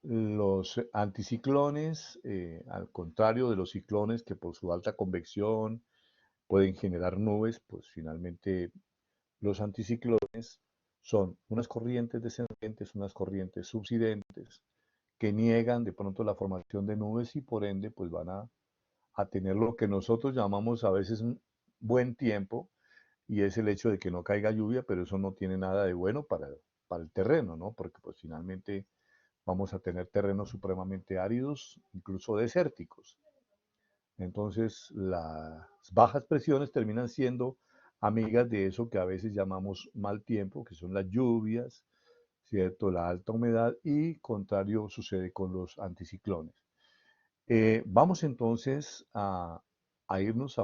Los anticiclones, al contrario de los ciclones que por su alta convección pueden generar nubes, pues finalmente los anticiclones son unas corrientes descendentes, unas corrientes subsidentes que niegan de pronto la formación de nubes y por ende pues van a tener lo que nosotros llamamos a veces un buen tiempo y es el hecho de que no caiga lluvia, pero eso no tiene nada de bueno para el terreno, ¿no? Porque pues finalmente vamos a tener terrenos supremamente áridos, incluso desérticos. Entonces, las bajas presiones terminan siendo amigas de eso que a veces llamamos mal tiempo, que son las lluvias, ¿cierto? La alta humedad y contrario sucede con los anticiclones. Vamos entonces a irnos a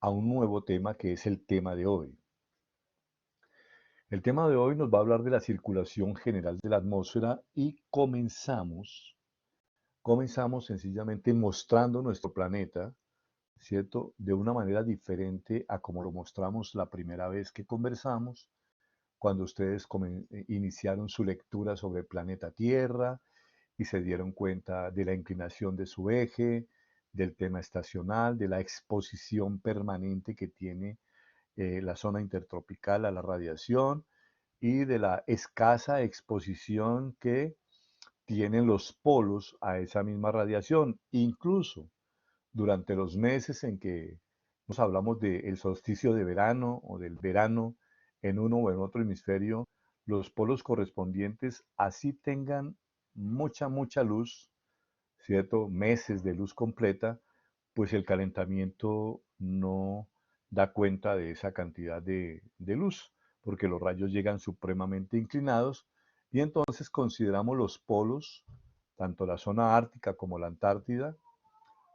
un nuevo tema que es el tema de hoy. El tema de hoy nos va a hablar de la circulación general de la atmósfera y comenzamos sencillamente mostrando nuestro planeta, ¿cierto? De una manera diferente a como lo mostramos la primera vez que conversamos, cuando ustedes iniciaron su lectura sobre el planeta Tierra y se dieron cuenta de la inclinación de su eje, del tema estacional, de la exposición permanente que tiene la zona intertropical a la radiación y de la escasa exposición que tienen los polos a esa misma radiación. Incluso durante los meses en que nos hablamos del solsticio de verano o del verano en uno o en otro hemisferio, los polos correspondientes, así tengan mucha luz, ¿cierto? Meses de luz completa, pues el calentamiento no da cuenta de esa cantidad de luz, porque los rayos llegan supremamente inclinados y entonces consideramos los polos, tanto la zona ártica como la Antártida,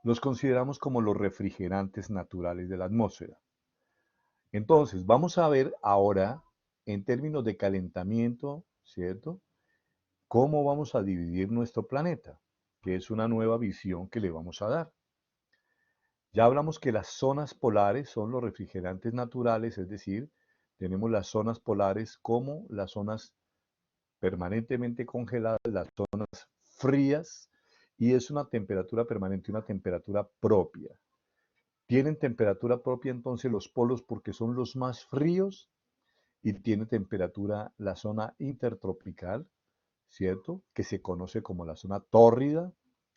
los consideramos como los refrigerantes naturales de la atmósfera. Entonces, vamos a ver ahora, en términos de calentamiento, ¿cierto? ¿Cómo vamos a dividir nuestro planeta? Que es una nueva visión que le vamos a dar. Ya hablamos que las zonas polares son los refrigerantes naturales, es decir, tenemos las zonas polares como las zonas permanentemente congeladas, las zonas frías, y es una temperatura permanente, una temperatura propia. Tienen temperatura propia entonces los polos porque son los más fríos y tiene temperatura la zona intertropical, ¿cierto? Que se conoce como la zona tórrida.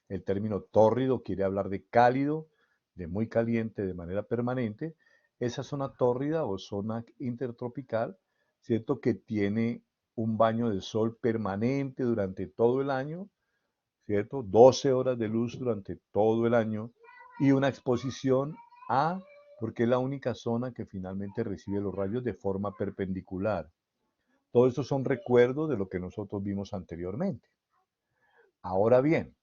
El término tórrido quiere hablar de cálido, de muy caliente de manera permanente. Esa zona tórrida o zona intertropical, ¿cierto? Que tiene un baño de sol permanente durante todo el año, ¿cierto? 12 horas de luz durante todo el año y una exposición a, porque es la única zona que finalmente recibe los rayos de forma perpendicular. Todo esto son recuerdos de lo que nosotros vimos anteriormente. Ahora bien,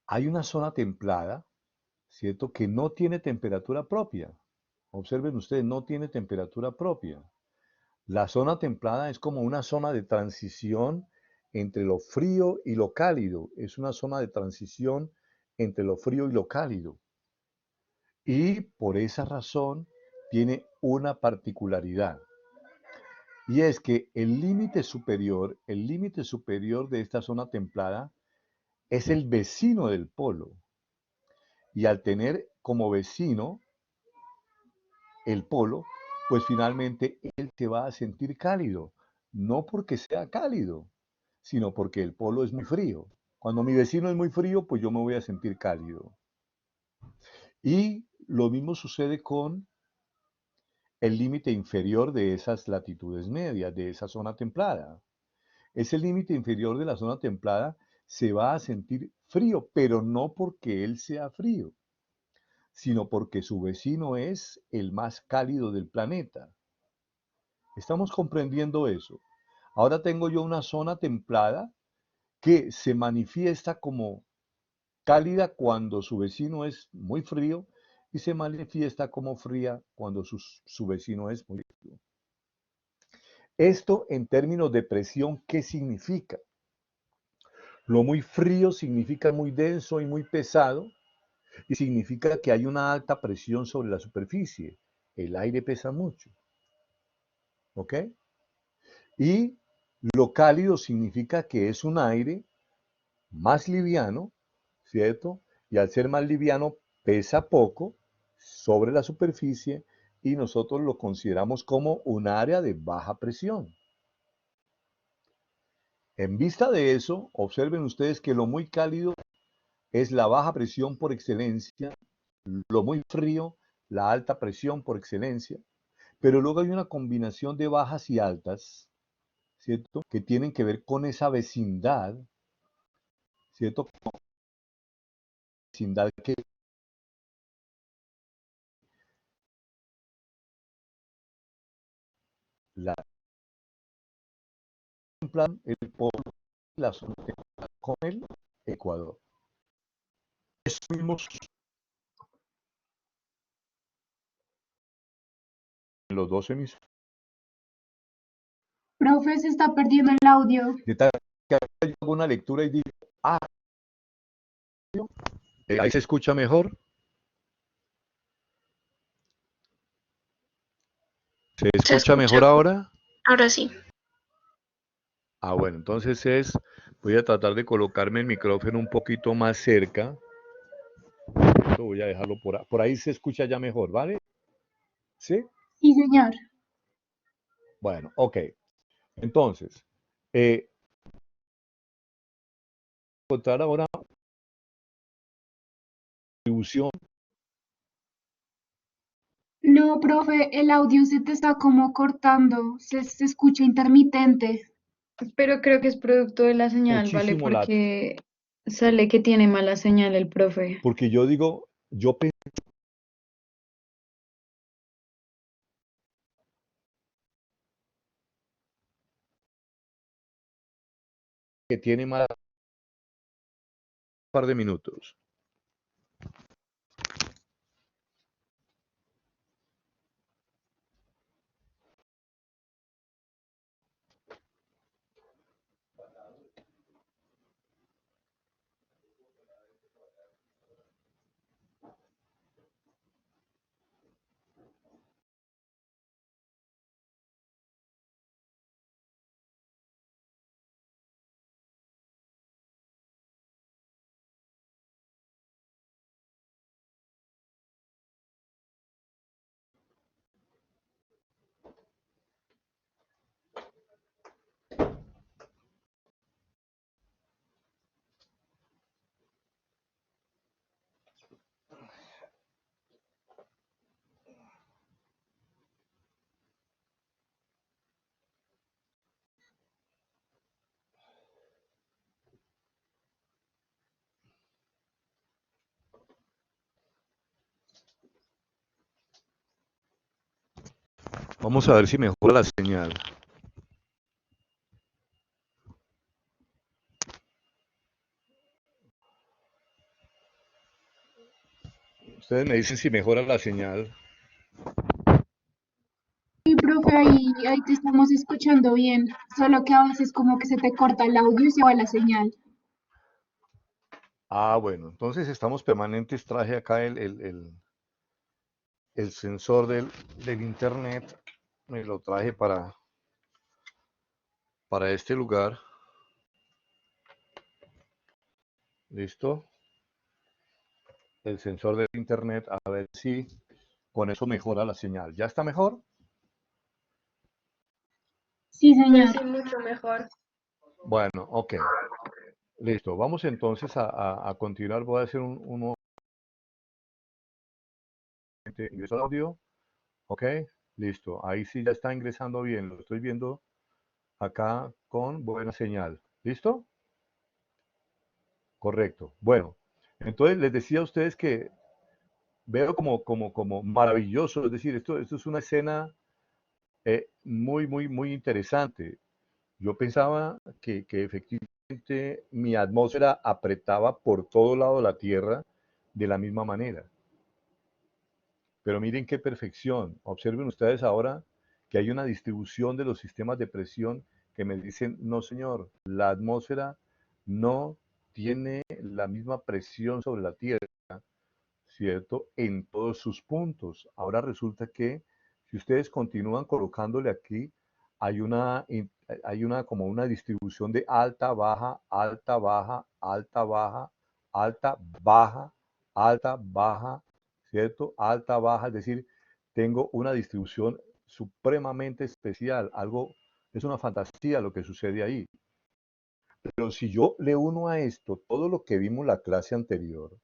hay una zona templada, ¿cierto? Que no tiene temperatura propia. Observen ustedes, no tiene temperatura propia. La zona templada es como una zona de transición entre lo frío y lo cálido. Es una zona de transición entre lo frío y lo cálido. Y por esa razón tiene una particularidad. Y es que el límite superior de esta zona templada es el vecino del polo. Y al tener como vecino el polo, pues finalmente él te va a sentir cálido. No porque sea cálido, sino porque el polo es muy frío. Cuando mi vecino es muy frío, pues yo me voy a sentir cálido. Y lo mismo sucede con el límite inferior de esas latitudes medias, de esa zona templada. Ese límite inferior de la zona templada se va a sentir frío, pero no porque él sea frío, sino porque su vecino es el más cálido del planeta. Estamos comprendiendo eso. Ahora tengo yo una zona templada que se manifiesta como cálida cuando su vecino es muy frío y se manifiesta como fría cuando su vecino es muy frío. Esto en términos de presión, ¿qué significa? Lo muy frío significa muy denso y muy pesado y significa que hay una alta presión sobre la superficie. El aire pesa mucho, ¿ok? Y Lo cálido significa que es un aire más liviano, ¿cierto? Y al ser más liviano pesa poco sobre la superficie y nosotros lo consideramos como un área de baja presión. En vista de eso, observen ustedes que lo muy cálido es la baja presión por excelencia, lo muy frío, la alta presión por excelencia, pero luego hay una combinación de bajas y altas, ¿cierto? Que tienen que ver con esa vecindad, ¿cierto? Vecindad que la plan el polo la zona con el Ecuador. Eso mismos en los dos hemisferios. Profe, se está perdiendo el audio. De tal que yo hago una lectura y digo, ah, ahí se escucha mejor. ¿Se Se escucha escucha. mejor ahora? Ahora sí. Ah, bueno, entonces voy a tratar de colocarme el micrófono un poquito más cerca. Voy a dejarlo por ahí se escucha ya mejor, ¿vale? ¿Sí? Sí, señor. Bueno, ok. Entonces, eh, encontrar ahora distribución. No, profe, el audio se te está como cortando, se escucha intermitente. Pero creo que es producto de la señal, ¿vale? Muchísimo la, Porque sale que tiene mala señal el profe. porque yo digo, yo pensé que tiene más un par de minutos. Vamos a ver si mejora la señal. Ustedes me dicen si mejora la señal. Sí, profe, ahí te estamos escuchando bien, solo que a veces como que se te corta el audio y se va la señal. Ah, bueno, entonces estamos permanentes. Traje acá el sensor del internet. Me lo traje para este lugar. ¿Listo? El sensor del internet. A ver si con eso mejora la señal. ¿Ya está mejor? Sí, Pues señor. sí, mucho mejor. Bueno, ok. Listo. Vamos entonces a continuar. Voy a hacer un ingreso de audio. Ok. Listo. Ahí sí ya está ingresando bien. Lo estoy viendo acá con buena señal. ¿Listo? Correcto. Bueno, entonces les decía a ustedes que veo como maravilloso, es decir, esto es una escena muy interesante. Yo pensaba que efectivamente mi atmósfera apretaba por todo lado la Tierra de la misma manera. Pero miren qué perfección. Observen ustedes ahora que hay una distribución de los sistemas de presión que me dicen, no señor, la atmósfera no tiene la misma presión sobre la Tierra, ¿cierto? En todos sus puntos. Ahora resulta que si ustedes continúan colocándole aquí, hay hay una como una distribución de alta, baja, alta, baja, alta, baja, alta, baja, alta, baja, ¿cierto? Alta, baja, es decir, tengo una distribución supremamente especial, algo, es una fantasía lo que sucede ahí. Pero si yo le uno a esto todo lo que vimos en la clase anterior,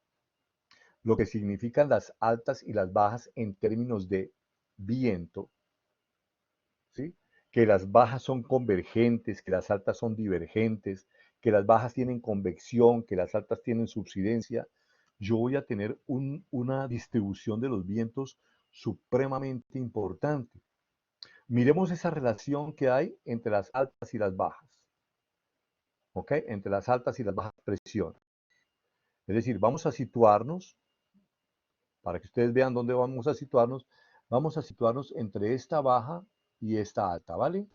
lo que significan las altas y las bajas en términos de viento, ¿sí? Que las bajas son convergentes, que las altas son divergentes, que las bajas tienen convección, que las altas tienen subsidencia, yo voy a tener una distribución de los vientos supremamente importante. Miremos esa relación que hay entre las altas y las bajas, ¿ok? Entre las altas y las bajas presiones. Es decir, vamos a situarnos, para que ustedes vean dónde vamos a situarnos entre esta baja y esta alta, ¿vale?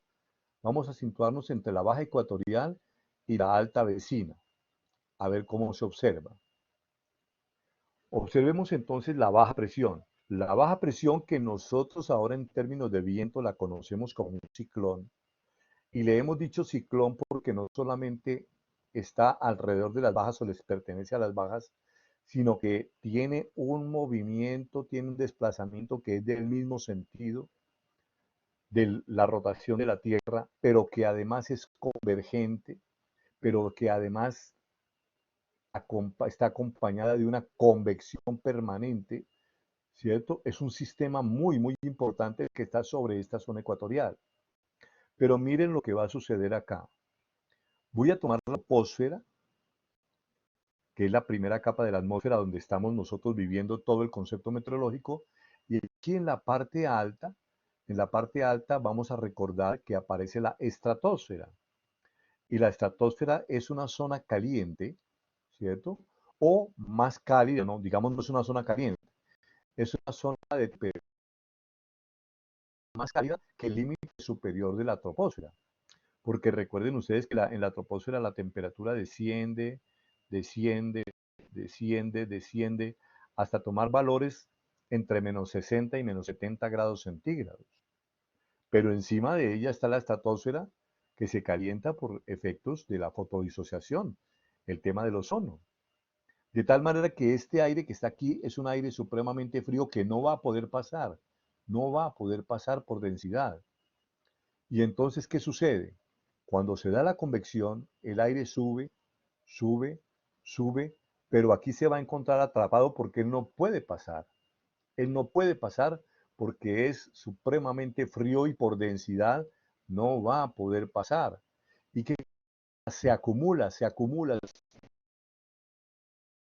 Vamos a situarnos entre la baja ecuatorial y la alta vecina, a ver cómo se observa. Observemos entonces la baja presión. La baja presión que nosotros ahora en términos de viento la conocemos como un ciclón. Y le hemos dicho ciclón porque no solamente está alrededor de las bajas o les pertenece a las bajas, sino que tiene un movimiento, tiene un desplazamiento que es del mismo sentido de la rotación de la Tierra, pero que además es convergente, pero que además está acompañada de una convección permanente, ¿cierto? Es un sistema muy, muy importante que está sobre esta zona ecuatorial. Pero miren lo que va a suceder acá. Voy a tomar la troposfera, que es la primera capa de la atmósfera donde estamos nosotros viviendo todo el concepto meteorológico, y aquí en la parte alta vamos a recordar que aparece la estratosfera. Y la estratosfera es una zona caliente, ¿cierto? O más cálida, ¿no? Digamos, no es una zona caliente, es una zona de más cálida que el límite superior de la troposfera. Porque recuerden ustedes que en la troposfera la temperatura desciende, desciende, desciende, desciende, hasta tomar valores entre menos 60 y menos 70 grados centígrados. Pero encima de ella está la estratosfera que se calienta por efectos de la fotodisociación, el tema del ozono. De tal manera que este aire que está aquí es un aire supremamente frío que no va a poder pasar, no va a poder pasar por densidad. Y entonces, ¿qué sucede? Cuando se da la convección, el aire sube, sube, sube, pero aquí se va a encontrar atrapado porque él no puede pasar. Él no puede pasar porque es supremamente frío y por densidad no va a poder pasar. ¿Y qué se acumula? Se acumula, se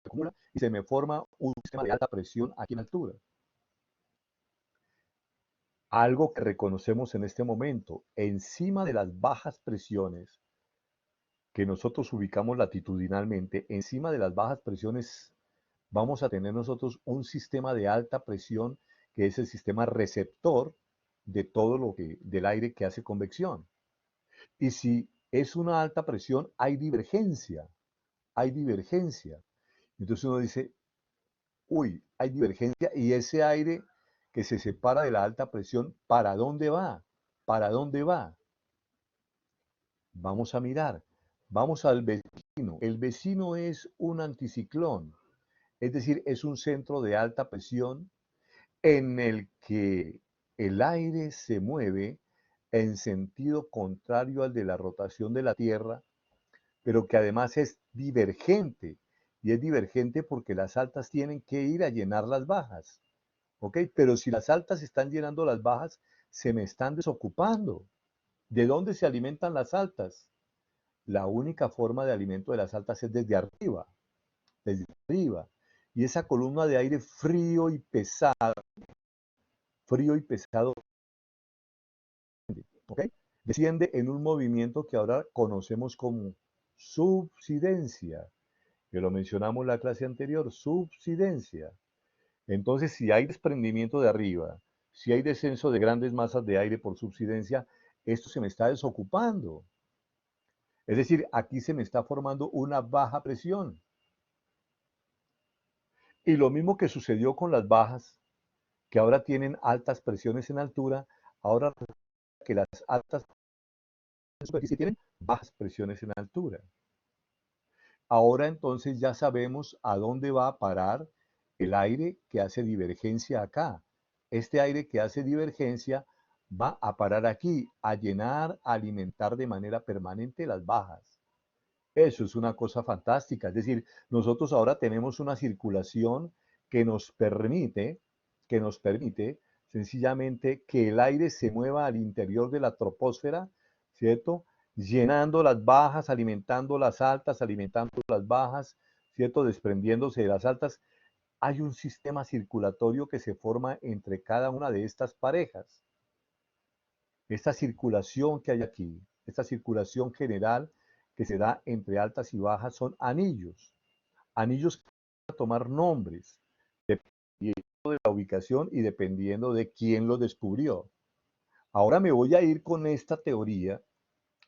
acumula y se me forma un sistema de alta presión aquí en altura. Algo que reconocemos en este momento, encima de las bajas presiones que nosotros ubicamos latitudinalmente, encima de las bajas presiones vamos a tener nosotros un sistema de alta presión que es el sistema receptor de todo lo que del aire que hace convección. Y si es una alta presión, hay divergencia, hay divergencia. Entonces uno dice, uy, hay divergencia y ese aire que se separa de la alta presión, ¿para dónde va? ¿Para dónde va? Vamos a mirar, vamos al vecino. El vecino es un anticiclón, es decir, es un centro de alta presión en el que el aire se mueve en sentido contrario al de la rotación de la Tierra, pero que además es divergente. Y es divergente porque las altas tienen que ir a llenar las bajas. ¿Ok? Pero si las altas están llenando las bajas, se me están desocupando. ¿De dónde se alimentan las altas? La única forma de alimento de las altas es desde arriba, desde arriba. Y esa columna de aire frío y pesado, ¿ok? Desciende en un movimiento que ahora conocemos como subsidencia, que lo mencionamos en la clase anterior, subsidencia. Entonces, si hay desprendimiento de arriba, si hay descenso de grandes masas de aire por subsidencia, esto se me está desocupando. Es decir, aquí se me está formando una baja presión. Y lo mismo que sucedió con las bajas, que ahora tienen altas presiones en altura, ahora que las altas superficie tienen bajas presiones en altura. Ahora entonces ya sabemos a dónde va a parar el aire que hace divergencia acá. Este aire que hace divergencia va a parar aquí, a llenar, a alimentar de manera permanente las bajas. Eso es una cosa fantástica. Es decir, nosotros ahora tenemos una circulación que nos permite sencillamente que el aire se mueva al interior de la troposfera, ¿cierto? Llenando las bajas, alimentando las altas, alimentando las bajas, ¿cierto? Desprendiéndose de las altas. Hay un sistema circulatorio que se forma entre cada una de estas parejas. Esta circulación que hay aquí, esta circulación general que se da entre altas y bajas son anillos. Anillos que van a tomar nombres, dependiendo de la ubicación y dependiendo de quién los descubrió. Ahora me voy a ir con esta teoría,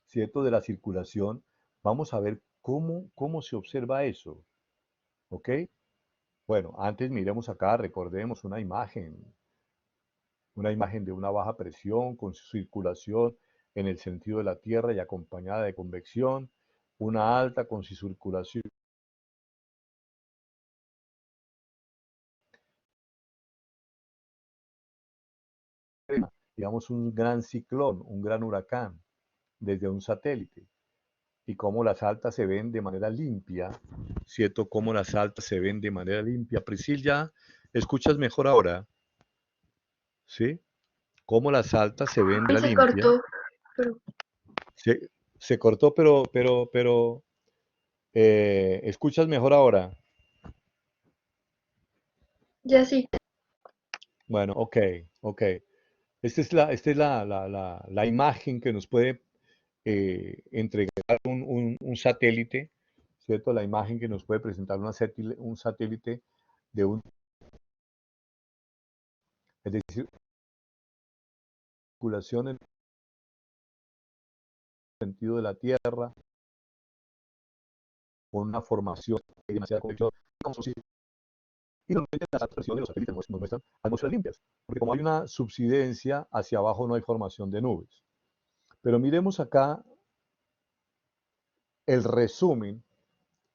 ¿cierto? De la circulación. Vamos a ver cómo se observa eso, ¿ok? Bueno, antes miremos acá, recordemos una imagen de una baja presión con su circulación en el sentido de la Tierra y acompañada de convección, una alta con su circulación, digamos un gran ciclón, un gran huracán, desde un satélite, y cómo las altas se ven de manera limpia, ¿cierto? Cómo las altas se ven de manera limpia. Priscila, ¿escuchas mejor ahora? ¿Sí? Cómo las altas se ven de Ahí la se limpia. cortó, pero Se cortó, pero ¿escuchas mejor ahora? ya sí. Bueno, ok, ok. Esta es la imagen que nos puede entregar un satélite, ¿cierto? La imagen que nos puede presentar un satélite de un, es decir, circulación en el sentido de la Tierra, con una formación de demasiada convección, y normalmente las observaciones de los satélites nos muestran atmósferas limpias, porque como hay una subsidencia, hacia abajo no hay formación de nubes. Pero miremos acá el resumen,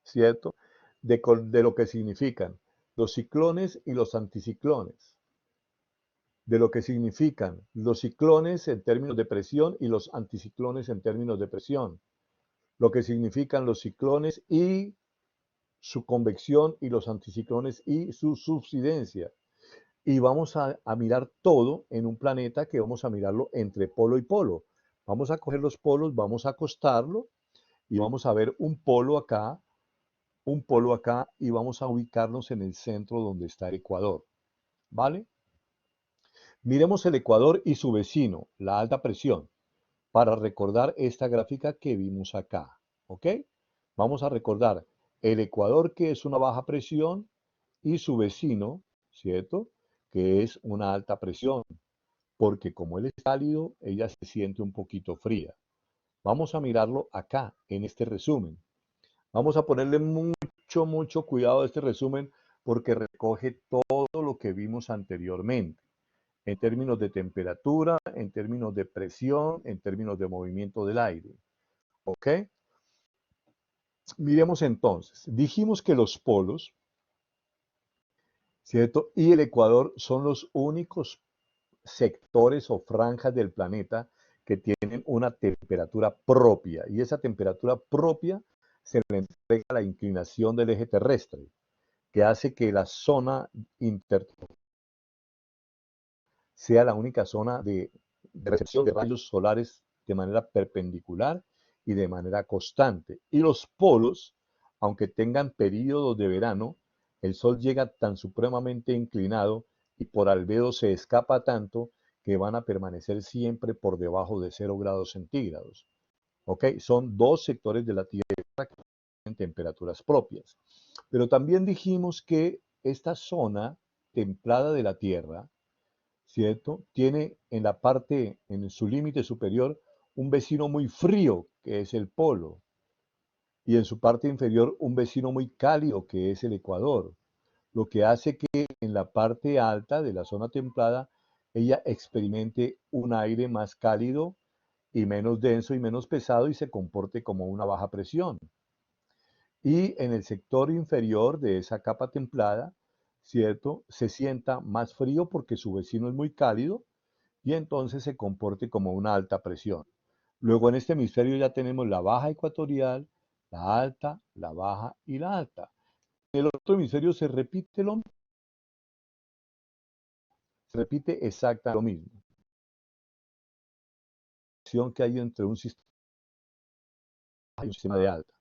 ¿cierto? De lo que significan los ciclones y los anticiclones, de lo que significan los ciclones en términos de presión y los anticiclones en términos de presión, lo que significan los ciclones y su convección y los anticiclones y su subsidencia. Y vamos a mirar todo en un planeta que vamos a mirarlo entre polo y polo. Vamos a coger los polos, vamos a acostarlo y vamos a ver un polo acá y vamos a ubicarnos en el centro donde está el Ecuador, ¿vale? Miremos el Ecuador y su vecino, la alta presión, para recordar esta gráfica que vimos acá, ¿ok? Vamos a recordar el Ecuador, que es una baja presión, y su vecino, ¿cierto? Que es una alta presión, porque como él es cálido, ella se siente un poquito fría. Vamos a mirarlo acá, en este resumen. Vamos a ponerle mucho cuidado a este resumen porque recoge todo lo que vimos anteriormente, en términos de temperatura, en términos de presión, en términos de movimiento del aire. ¿Ok? Miremos entonces. Dijimos que los polos, ¿cierto? Y el Ecuador son los únicos sectores o franjas del planeta que tienen una temperatura propia. Y esa temperatura propia se le entrega a la inclinación del eje terrestre, que hace que la zona intertropical sea la única zona de recepción de rayos solares de manera perpendicular y de manera constante. Y los polos, aunque tengan periodos de verano, el Sol llega tan supremamente inclinado y por albedo se escapa tanto que van a permanecer siempre por debajo de 0 grados centígrados. ¿Ok? Son dos sectores de la Tierra que tienen temperaturas propias. Pero también dijimos que esta zona templada de la Tierra, ¿cierto? Tiene en la parte, en su límite superior, un vecino muy frío, que es el polo, y en su parte inferior un vecino muy cálido, que es el ecuador, lo que hace que en la parte alta de la zona templada ella experimente un aire más cálido y menos denso y menos pesado y se comporte como una baja presión. Y en el sector inferior de esa capa templada, ¿cierto? Se sienta más frío porque su vecino es muy cálido y entonces se comporte como una alta presión. Luego en este hemisferio ya tenemos la baja ecuatorial, la alta, la baja y la alta. En el otro hemisferio se repite se repite exactamente lo mismo. La relación que hay entre un sistema y un sistema de alta.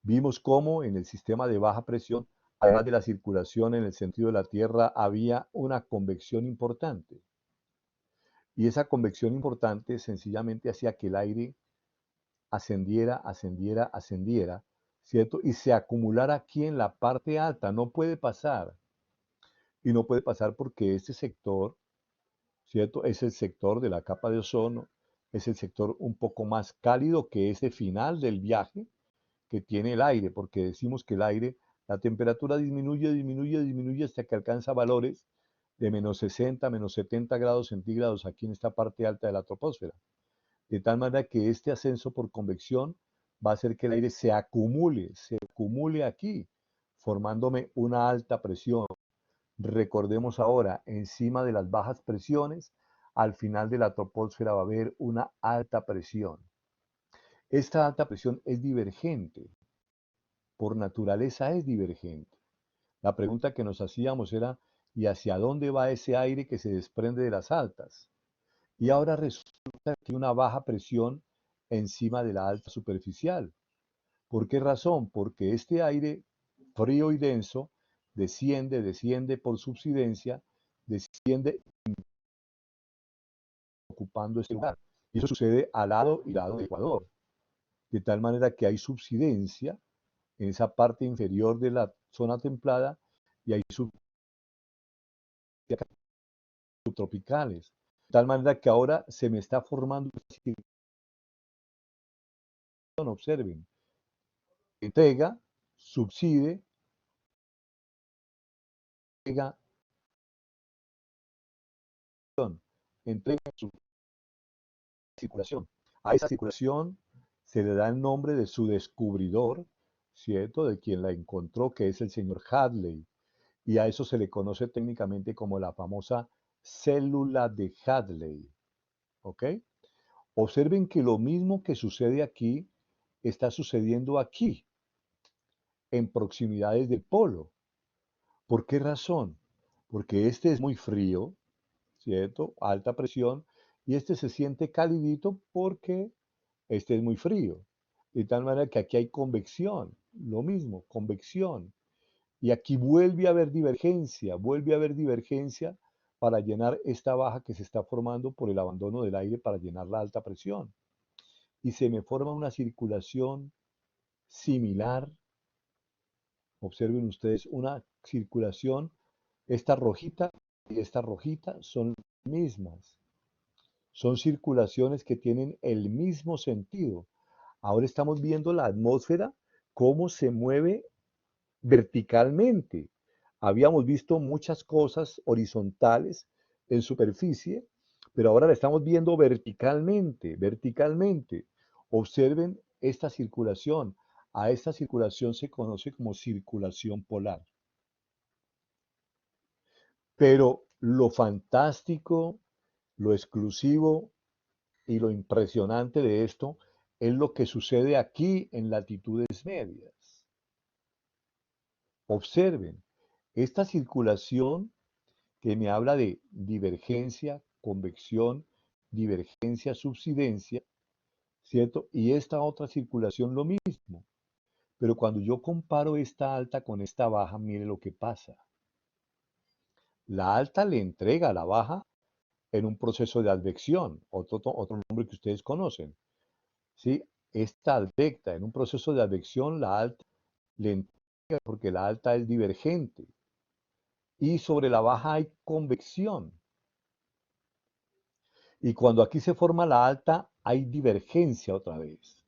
Vimos cómo en el sistema de baja presión, además de la circulación en el sentido de la Tierra, había una convección importante. Y esa convección importante sencillamente hacía que el aire ascendiera, ascendiera, ascendiera, ¿cierto? Y se acumulara aquí en la parte alta. No puede pasar. Y no puede pasar porque este sector, ¿cierto? Es el sector de la capa de ozono, es el sector un poco más cálido que ese final del viaje que tiene el aire, porque decimos que el aire, la temperatura disminuye, disminuye, disminuye hasta que alcanza valores de menos 60, menos 70 grados centígrados aquí en esta parte alta de la troposfera. De tal manera que este ascenso por convección va a hacer que el aire se acumule aquí, formándome una alta presión. Recordemos ahora, encima de las bajas presiones, al final de la troposfera va a haber una alta presión. Esta alta presión es divergente, por naturaleza es divergente. La pregunta que nos hacíamos era, ¿y hacia dónde va ese aire que se desprende de las altas? Y ahora resulta que hay una baja presión encima de la alta superficial. ¿Por qué razón? Porque este aire frío y denso desciende, desciende por subsidencia, desciende ocupando este lugar. Y eso sucede al lado y lado del Ecuador. De tal manera que hay subsidencia en esa parte inferior de la zona templada y hay subtropicales. De tal manera que ahora se me está formando una circulación, observen, entrega, subside, entrega, entrega, circulación. A esa circulación se le da el nombre de su descubridor, ¿cierto? De quien la encontró, que es el señor Hadley. Y a eso se le conoce técnicamente como la famosa célula de Hadley. ¿Ok? Observen que lo mismo que sucede aquí está sucediendo aquí, en proximidades del polo. ¿Por qué razón? Porque este es muy frío, ¿cierto? Alta presión, y este se siente calidito porque este es muy frío. De tal manera que aquí hay convección, lo mismo, convección. Y aquí vuelve a haber divergencia para llenar esta baja que se está formando por el abandono del aire para llenar la alta presión. Y se me forma una circulación similar. Observen ustedes una circulación, esta rojita y esta rojita son mismas. Son circulaciones que tienen el mismo sentido. Ahora estamos viendo la atmósfera, cómo se mueve verticalmente. Habíamos visto muchas cosas horizontales en superficie, pero ahora la estamos viendo verticalmente, verticalmente. Observen esta circulación. A esta circulación se conoce como circulación polar. Pero lo fantástico, lo exclusivo y lo impresionante de esto es lo que sucede aquí en latitudes medias. Observen, esta circulación que me habla de divergencia, convección, divergencia, subsidencia, ¿cierto? Y esta otra circulación lo mismo. Pero cuando yo comparo esta alta con esta baja, mire lo que pasa. La alta le entrega a la baja en un proceso de advección, otro nombre que ustedes conocen. ¿Sí? Esta advecta, en un proceso de advección, la alta le entrega porque la alta es divergente. Y sobre la baja hay convección. Y cuando aquí se forma la alta, hay divergencia otra vez.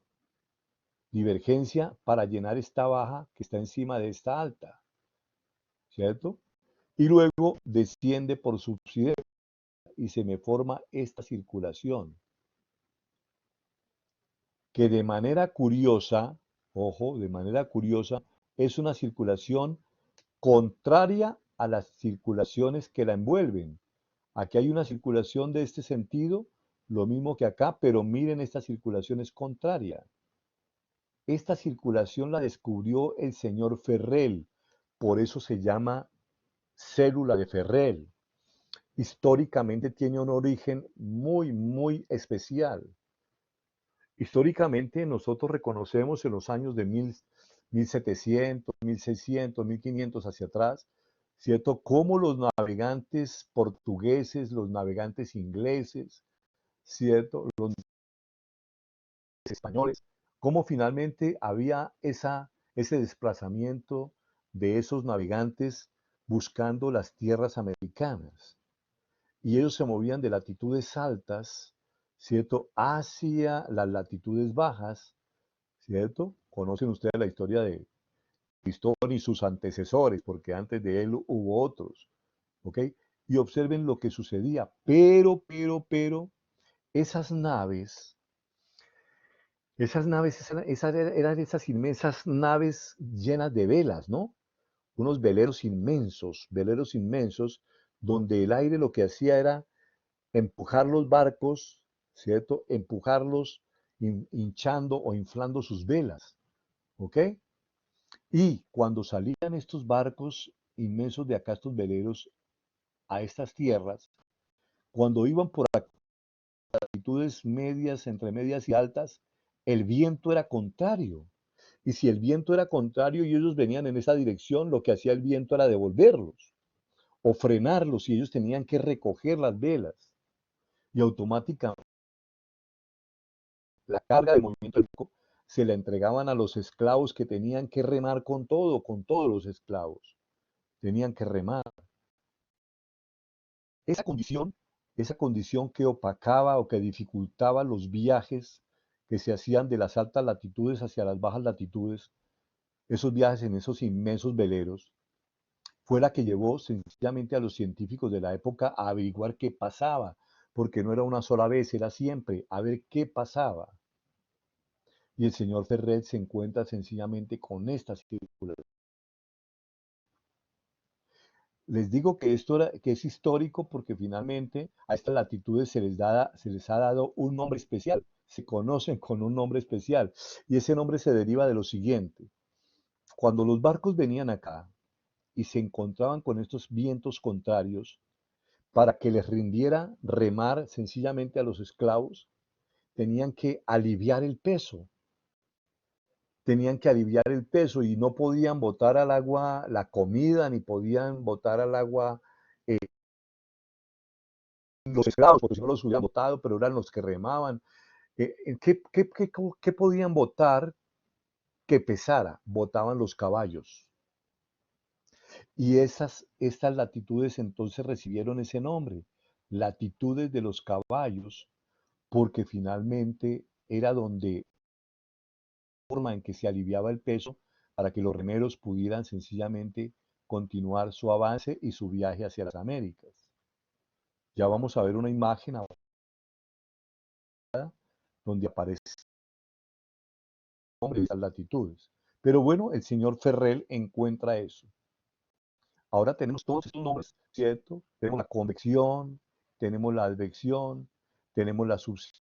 Divergencia para llenar esta baja que está encima de esta alta. ¿Cierto? Y luego desciende por subsidencia y se me forma esta circulación. que de manera curiosa, ojo, de manera curiosa, es una circulación contraria a las circulaciones que la envuelven. Aquí hay una circulación de este sentido, lo mismo que acá, pero miren, esta circulación es contraria. Esta circulación la descubrió el señor Ferrel, por eso se llama célula de Ferrel. Históricamente tiene un origen muy, muy especial. Históricamente nosotros reconocemos en los años de 1700, 1600, 1500 hacia atrás, ¿cierto? Cómo los navegantes portugueses, los navegantes ingleses, ¿cierto? Los españoles, cómo finalmente había ese desplazamiento de esos navegantes buscando las tierras americanas. Y ellos se movían de latitudes altas, ¿cierto?, hacia las latitudes bajas, ¿cierto? Conocen ustedes la historia de Cristóbal y sus antecesores, porque antes de él hubo otros, ¿ok? Y observen lo que sucedía. Pero, esas naves, eran esas inmensas naves llenas de velas, ¿no? Unos veleros inmensos, donde el aire lo que hacía era empujar los barcos, ¿cierto? Empujarlos hinchando o inflando sus velas, ¿ok? Y cuando salían estos barcos inmensos de acá, estos veleros, a estas tierras, cuando iban por altitudes medias, entre medias y altas, el viento era contrario. Y si el viento era contrario y ellos venían en esa dirección, lo que hacía el viento era devolverlos o frenarlos y ellos tenían que recoger las velas. Y automáticamente la carga de movimiento del barco se la entregaban a los esclavos que tenían que remar con todos los esclavos. Tenían que remar. Esa condición, esa condición que opacaba o que dificultaba los viajes que se hacían de las altas latitudes hacia las bajas latitudes, esos viajes en esos inmensos veleros, fue la que llevó sencillamente a los científicos de la época a averiguar qué pasaba, porque no era una sola vez, era siempre a ver qué pasaba. Y el señor Ferret se encuentra sencillamente con esta circulación. Les digo que que es histórico porque finalmente a estas latitudes se les ha dado un nombre especial, se conocen con un nombre especial y ese nombre se deriva de lo siguiente. Cuando los barcos venían acá y se encontraban con estos vientos contrarios, para que les rindiera remar sencillamente a los esclavos, tenían que aliviar el peso, y no podían botar al agua la comida, ni podían botar al agua los esclavos, porque si no los hubieran botado, pero eran los que remaban. ¿Qué podían botar que pesara? Botaban los caballos. Y estas latitudes entonces recibieron ese nombre, latitudes de los caballos, porque finalmente era donde forma en que se aliviaba el peso para que los remeros pudieran sencillamente continuar su avance y su viaje hacia las Américas. Ya vamos a ver una imagen ahora donde aparece el nombre de esas latitudes. Pero bueno, el señor Ferrel encuentra eso. Ahora tenemos todos estos nombres, ¿cierto? Tenemos la convección, tenemos la advección, tenemos la subsidiación,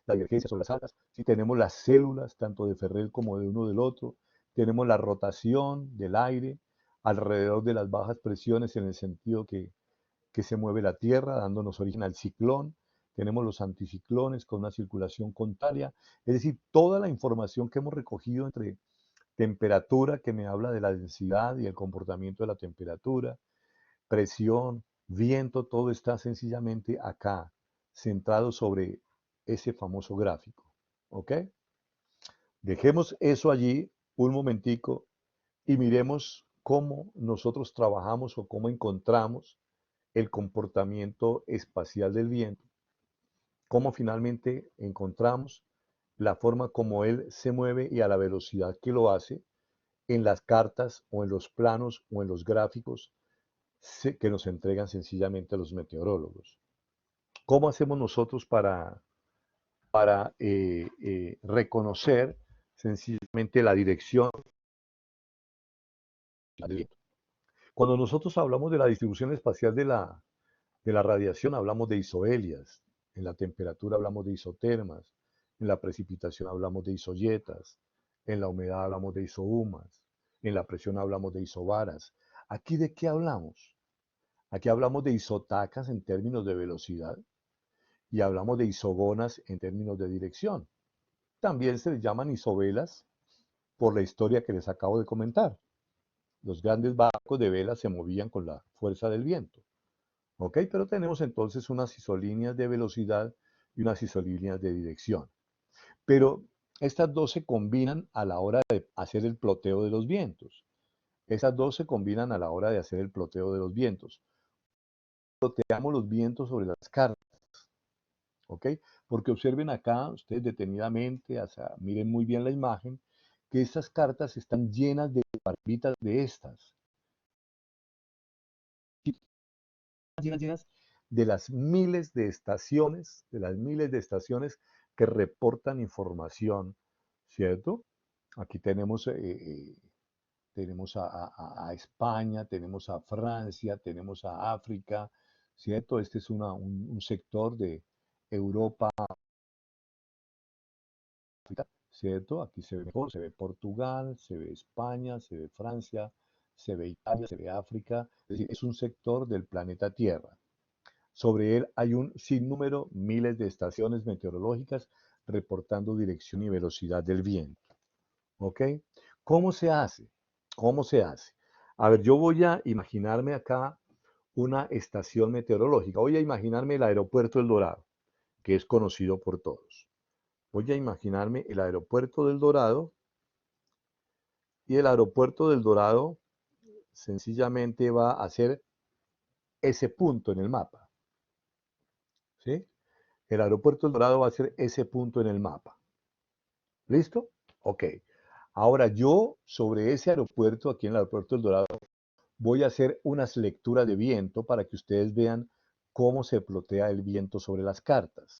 la divergencia sobre las altas, ¿sí? Tenemos las células, tanto de Ferrel como de uno del otro, tenemos la rotación del aire alrededor de las bajas presiones en el sentido que se mueve la Tierra, dándonos origen al ciclón, tenemos los anticiclones con una circulación contraria, es decir, toda la información que hemos recogido entre temperatura, que me habla de la densidad y el comportamiento de la temperatura, presión, viento, todo está sencillamente acá, centrado sobre ese famoso gráfico. ¿Ok? Dejemos eso allí un momentico y miremos cómo nosotros trabajamos o cómo encontramos el comportamiento espacial del viento, cómo finalmente encontramos la forma como él se mueve y a la velocidad que lo hace en las cartas o en los planos o en los gráficos que nos entregan sencillamente los meteorólogos. ¿Cómo hacemos nosotros para para reconocer sencillamente la dirección del viento. Cuando nosotros hablamos de la distribución espacial de la radiación, hablamos de isohelias, en la temperatura hablamos de isotermas, en la precipitación hablamos de isoyetas, en la humedad hablamos de isohumas, en la presión hablamos de isobaras. ¿Aquí de qué hablamos? Aquí hablamos de isotacas en términos de velocidad y hablamos de isogonas en términos de dirección. También se les llaman isovelas por la historia que les acabo de comentar. Los grandes barcos de vela se movían con la fuerza del viento. ¿Ok? Pero tenemos entonces unas isolíneas de velocidad y unas isolíneas de dirección. Pero estas dos se combinan a la hora de hacer el ploteo de los vientos. Esas dos se combinan a la hora de hacer el ploteo de los vientos. Ploteamos los vientos sobre las cartas. ¿Ok? Porque observen acá, ustedes detenidamente, miren muy bien la imagen, que estas cartas están llenas de barbitas de estas. Llenas de las miles de estaciones, que reportan información, ¿cierto? Aquí tenemos, tenemos a España, tenemos a Francia, tenemos a África, ¿cierto? Este es un sector de Europa, ¿cierto? Aquí se ve mejor, se ve Portugal, se ve España, se ve Francia, se ve Italia, se ve África, es decir, es un sector del planeta Tierra. Sobre él hay un sinnúmero, miles de estaciones meteorológicas reportando dirección y velocidad del viento. ¿Ok? ¿Cómo se hace? ¿Cómo se hace? A ver, yo voy a imaginarme acá una estación meteorológica. Voy a imaginarme el aeropuerto El Dorado, que es conocido por todos. Voy a imaginarme el aeropuerto del Dorado y el aeropuerto del Dorado sencillamente va a ser ese punto en el mapa. ¿Sí? El aeropuerto El Dorado va a ser ese punto en el mapa. ¿Listo? Ok. Ahora yo sobre ese aeropuerto, aquí en el aeropuerto El Dorado, voy a hacer unas lecturas de viento para que ustedes vean cómo se plotea el viento sobre las cartas.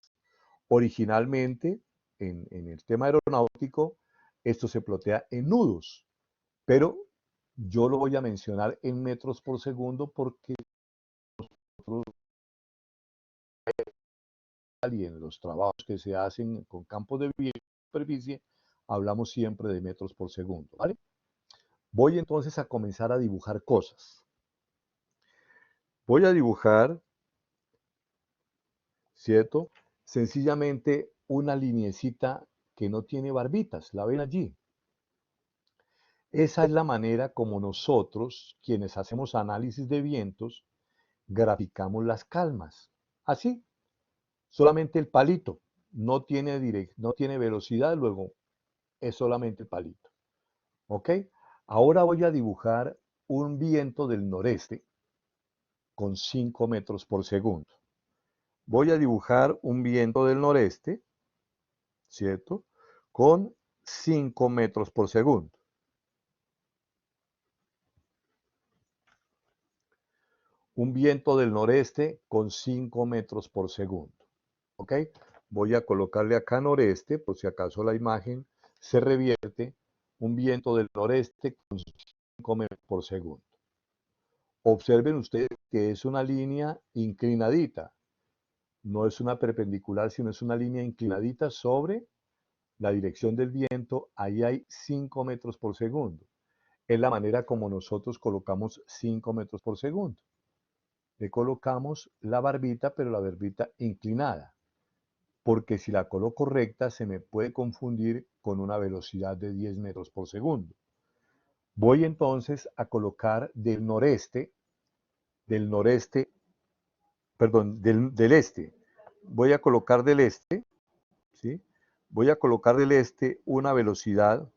Originalmente, en el tema aeronáutico, esto se plotea en nudos, pero yo lo voy a mencionar en metros por segundo porque y en los trabajos que se hacen con campos de superficie, hablamos siempre de metros por segundo, ¿vale? Voy entonces a comenzar a dibujar cosas. Voy a dibujar, ¿cierto? Sencillamente una linecita que no tiene barbitas, la ven allí. Esa es la manera como nosotros, quienes hacemos análisis de vientos, graficamos las calmas. Así, solamente el palito, no tiene velocidad, luego es solamente el palito. ¿Ok? Ahora voy a dibujar un viento del noreste con 5 metros por segundo. Voy a dibujar un viento del noreste, ¿cierto? Con 5 metros por segundo. Un viento del noreste con 5 metros por segundo. ¿Ok? Voy a colocarle acá noreste, por si acaso la imagen se revierte. Un viento del noreste con 5 metros por segundo. Observen ustedes que es una línea inclinadita. No es una perpendicular, sino es una línea inclinadita sobre la dirección del viento. Ahí hay 5 metros por segundo. Es la manera como nosotros colocamos 5 metros por segundo. Le colocamos la barbita, pero la barbita inclinada, porque si la coloco recta se me puede confundir con una velocidad de 10 metros por segundo. Voy entonces a colocar del este, voy a colocar del este, ¿sí? Voy a colocar del este una velocidad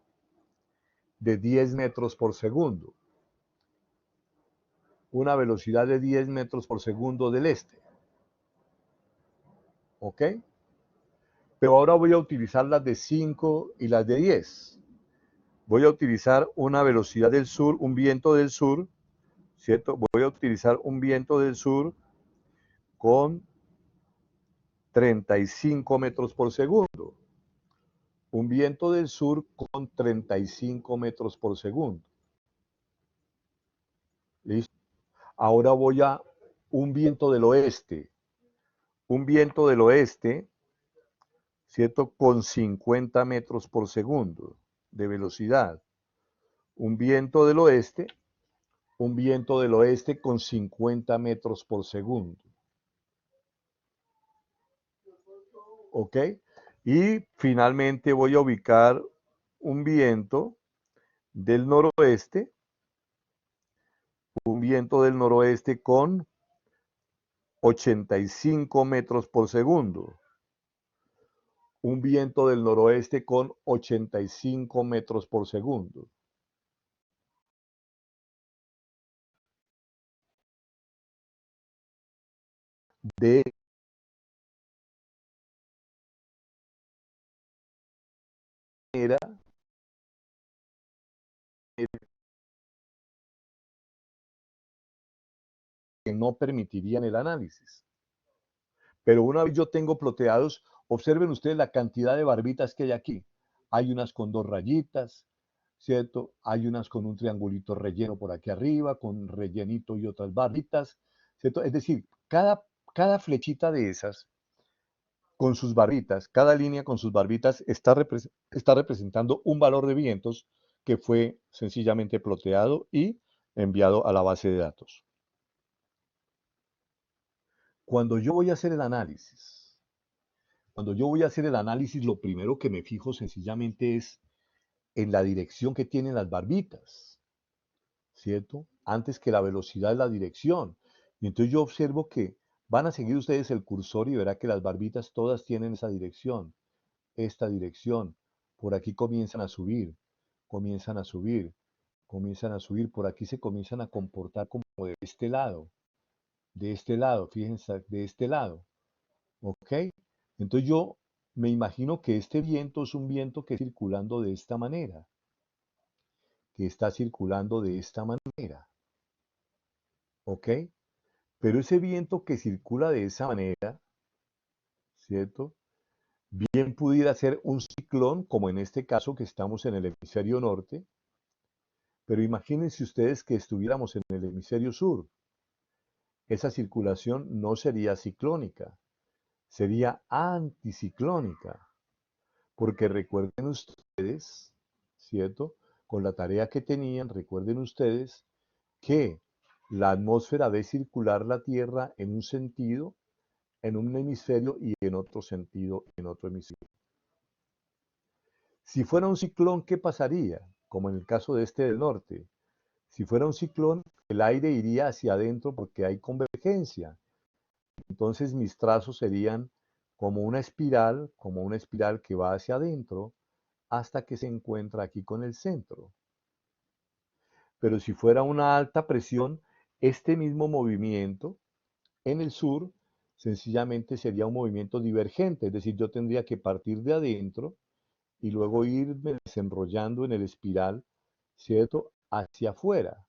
de 10 metros por segundo. Una velocidad de 10 metros por segundo del este. ¿Ok? Pero ahora voy a utilizar las de 5 y las de 10. Voy a utilizar una velocidad del sur, un viento del sur, ¿cierto? Voy a utilizar un viento del sur con 35 metros por segundo. Un viento del sur con 35 metros por segundo. ¿Listo? Ahora voy a un viento del oeste. Un viento del oeste, ¿cierto? Con 50 metros por segundo de velocidad. Un viento del oeste, un viento del oeste con 50 metros por segundo. ¿Ok? Y finalmente voy a ubicar un viento del noroeste con 85 metros por segundo. Un viento del noroeste con 85 metros por segundo. De manera que no permitirían el análisis. Pero una vez yo tengo ploteados, observen ustedes la cantidad de barbitas que hay aquí. Hay unas con 2 rayitas, ¿cierto? Hay unas con un triangulito relleno por aquí arriba, con rellenito y otras barbitas, ¿cierto? Es decir, cada flechita de esas con sus barbitas, cada línea con sus barbitas está representando un valor de vientos que fue sencillamente ploteado y enviado a la base de datos. Cuando yo voy a hacer el análisis, lo primero que me fijo sencillamente es en la dirección que tienen las barbitas, ¿cierto? Antes que la velocidad es la dirección. Y entonces yo observo que van a seguir ustedes el cursor y verá que las barbitas todas tienen esa dirección, esta dirección. Por aquí comienzan a subir, comienzan a subir, comienzan a subir. Por aquí se comienzan a comportar como de este lado, fíjense, de este lado. ¿Ok? Entonces yo me imagino que este viento es un viento que está circulando de esta manera, que está circulando de esta manera. ¿Ok? Pero ese viento que circula de esa manera, ¿cierto? Bien pudiera ser un ciclón, como en este caso que estamos en el hemisferio norte, pero imagínense ustedes que estuviéramos en el hemisferio sur. Esa circulación no sería ciclónica, sería anticiclónica. Porque recuerden ustedes, ¿cierto? Con la tarea que tenían, recuerden ustedes que la atmósfera ve circular la Tierra en un sentido, en un hemisferio y en otro sentido, en otro hemisferio. Si fuera un ciclón, ¿qué pasaría? Como en el caso de este del norte. Si fuera un ciclón, el aire iría hacia adentro porque hay convergencia. Entonces mis trazos serían como una espiral que va hacia adentro hasta que se encuentra aquí con el centro. Pero si fuera una alta presión, este mismo movimiento en el sur sencillamente sería un movimiento divergente, es decir, yo tendría que partir de adentro y luego irme desenrollando en el espiral, ¿cierto? Hacia afuera.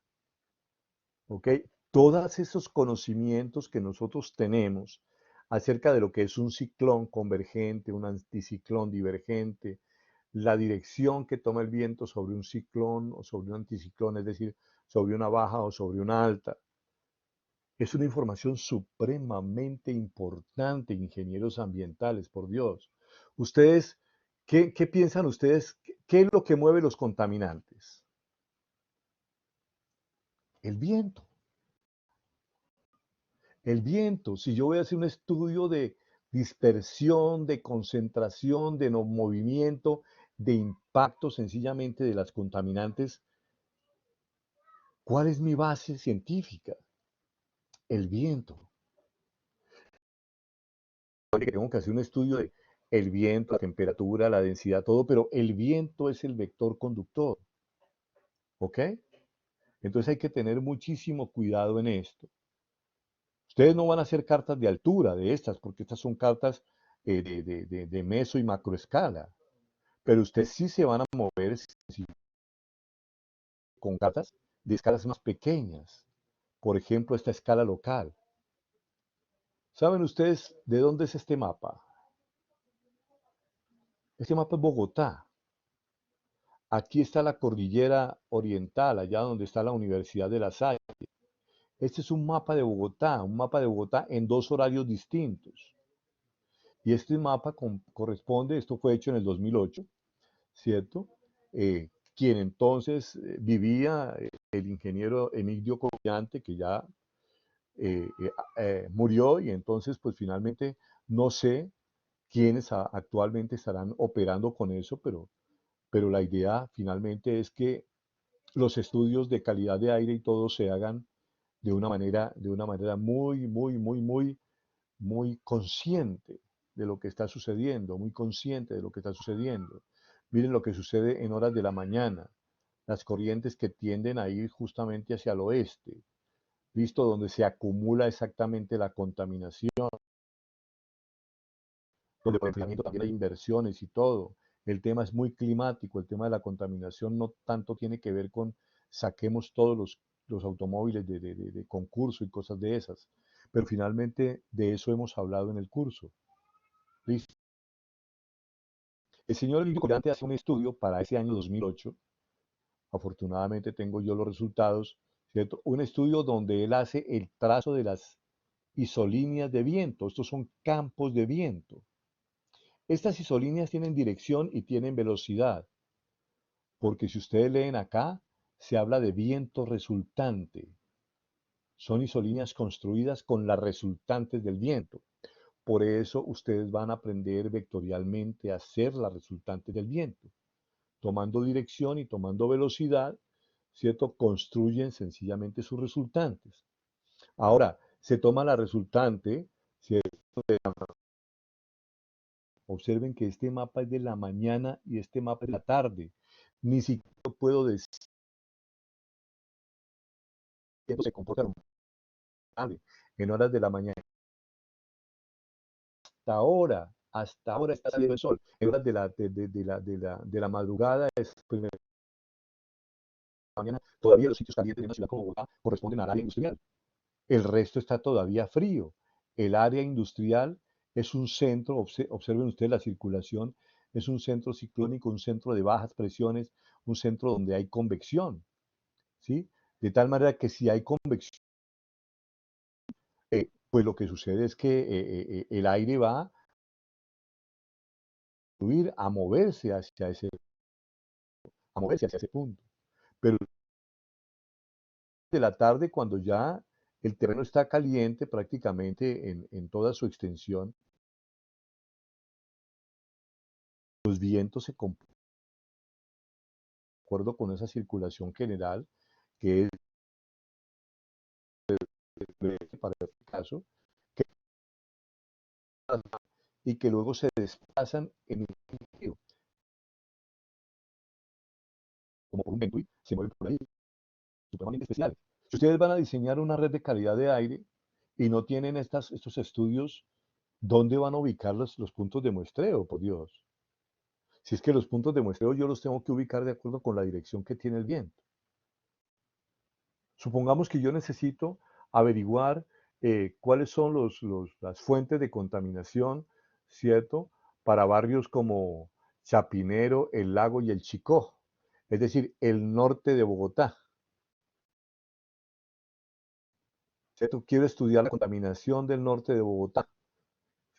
¿Ok? Todos esos conocimientos que nosotros tenemos acerca de lo que es un ciclón convergente, un anticiclón divergente, la dirección que toma el viento sobre un ciclón o sobre un anticiclón, es decir, sobre una baja o sobre una alta. Es una información supremamente importante, ingenieros ambientales, por Dios. Ustedes, ¿qué piensan ustedes? ¿Qué es lo que mueve los contaminantes? El viento. El viento, si yo voy a hacer un estudio de dispersión, de concentración, de no movimiento, de impacto sencillamente de las contaminantes, ¿cuál es mi base científica? El viento. Tengo que hacer un estudio de el viento, la temperatura, la densidad, todo, pero el viento es el vector conductor. ¿Ok? Entonces hay que tener muchísimo cuidado en esto. Ustedes no van a hacer cartas de altura de estas, porque estas son cartas de meso y macroescala. Pero ustedes sí se van a mover con cartas de escalas más pequeñas. Por ejemplo, esta escala local. ¿Saben ustedes de dónde es este mapa? Este mapa es Bogotá. Aquí está la cordillera oriental, allá donde está la Universidad de La Salle. Este es un mapa de Bogotá en dos horarios distintos. Y este mapa corresponde, esto fue hecho en el 2008, ¿cierto? Quien entonces vivía, el ingeniero Emilio Collante, que ya murió, y entonces pues finalmente no sé quiénes actualmente estarán operando con eso, pero la idea finalmente es que los estudios de calidad de aire y todo se hagan de una manera muy, muy, muy, muy, muy consciente de lo que está sucediendo, muy consciente de lo que está sucediendo. Miren lo que sucede en horas de la mañana, las corrientes que tienden a ir justamente hacia el oeste, visto donde se acumula exactamente la contaminación, donde por enfriamiento también hay inversiones y todo. El tema es muy climático, el tema de la contaminación no tanto tiene que ver con saquemos todos los automóviles de concurso y cosas de esas, pero finalmente de eso hemos hablado en el curso. ¿Listo? El señor Emilio Collante hace un estudio para ese año 2008, afortunadamente tengo yo los resultados, ¿cierto? Un estudio donde él hace el trazo de las isolíneas de viento, estos son campos de viento. Estas isolíneas tienen dirección y tienen velocidad, porque si ustedes leen acá, se habla de viento resultante. Son isolíneas construidas con las resultantes del viento. Por eso ustedes van a aprender vectorialmente a hacer las resultantes del viento. Tomando dirección y tomando velocidad, ¿cierto? Construyen sencillamente sus resultantes. Ahora, se toma la resultante, ¿cierto? Observen que este mapa es de la mañana y este mapa es de la tarde. Ni siquiera puedo decir que se comporta normal en horas de la mañana. Hasta ahora está saliendo el sol. En horas de la madrugada, pues, de la mañana, todavía los sitios calientes de una ciudad como Bogotá corresponden al área industrial. El resto está todavía frío. El área industrial es un centro, observen ustedes la circulación, es un centro ciclónico, un centro de bajas presiones, un centro donde hay convección, ¿sí? De tal manera que si hay convección, pues lo que sucede es que el aire va a fluir, a moverse hacia ese punto. Pero de la tarde, cuando ya el terreno está caliente prácticamente en toda su extensión, los vientos se comportan de acuerdo con esa circulación general, que es para este caso, que, y que luego se desplazan en un sentido, como por un viento y se mueven por ahí, supremamente especiales. Si ustedes van a diseñar una red de calidad de aire y no tienen estos estudios, ¿dónde van a ubicar los puntos de muestreo, por Dios? Si es que los puntos de muestreo yo los tengo que ubicar de acuerdo con la dirección que tiene el viento. Supongamos que yo necesito averiguar cuáles son las fuentes de contaminación, ¿cierto? Para barrios como Chapinero, El Lago y El Chicó, es decir, el norte de Bogotá, ¿cierto? Quiero estudiar la contaminación del norte de Bogotá,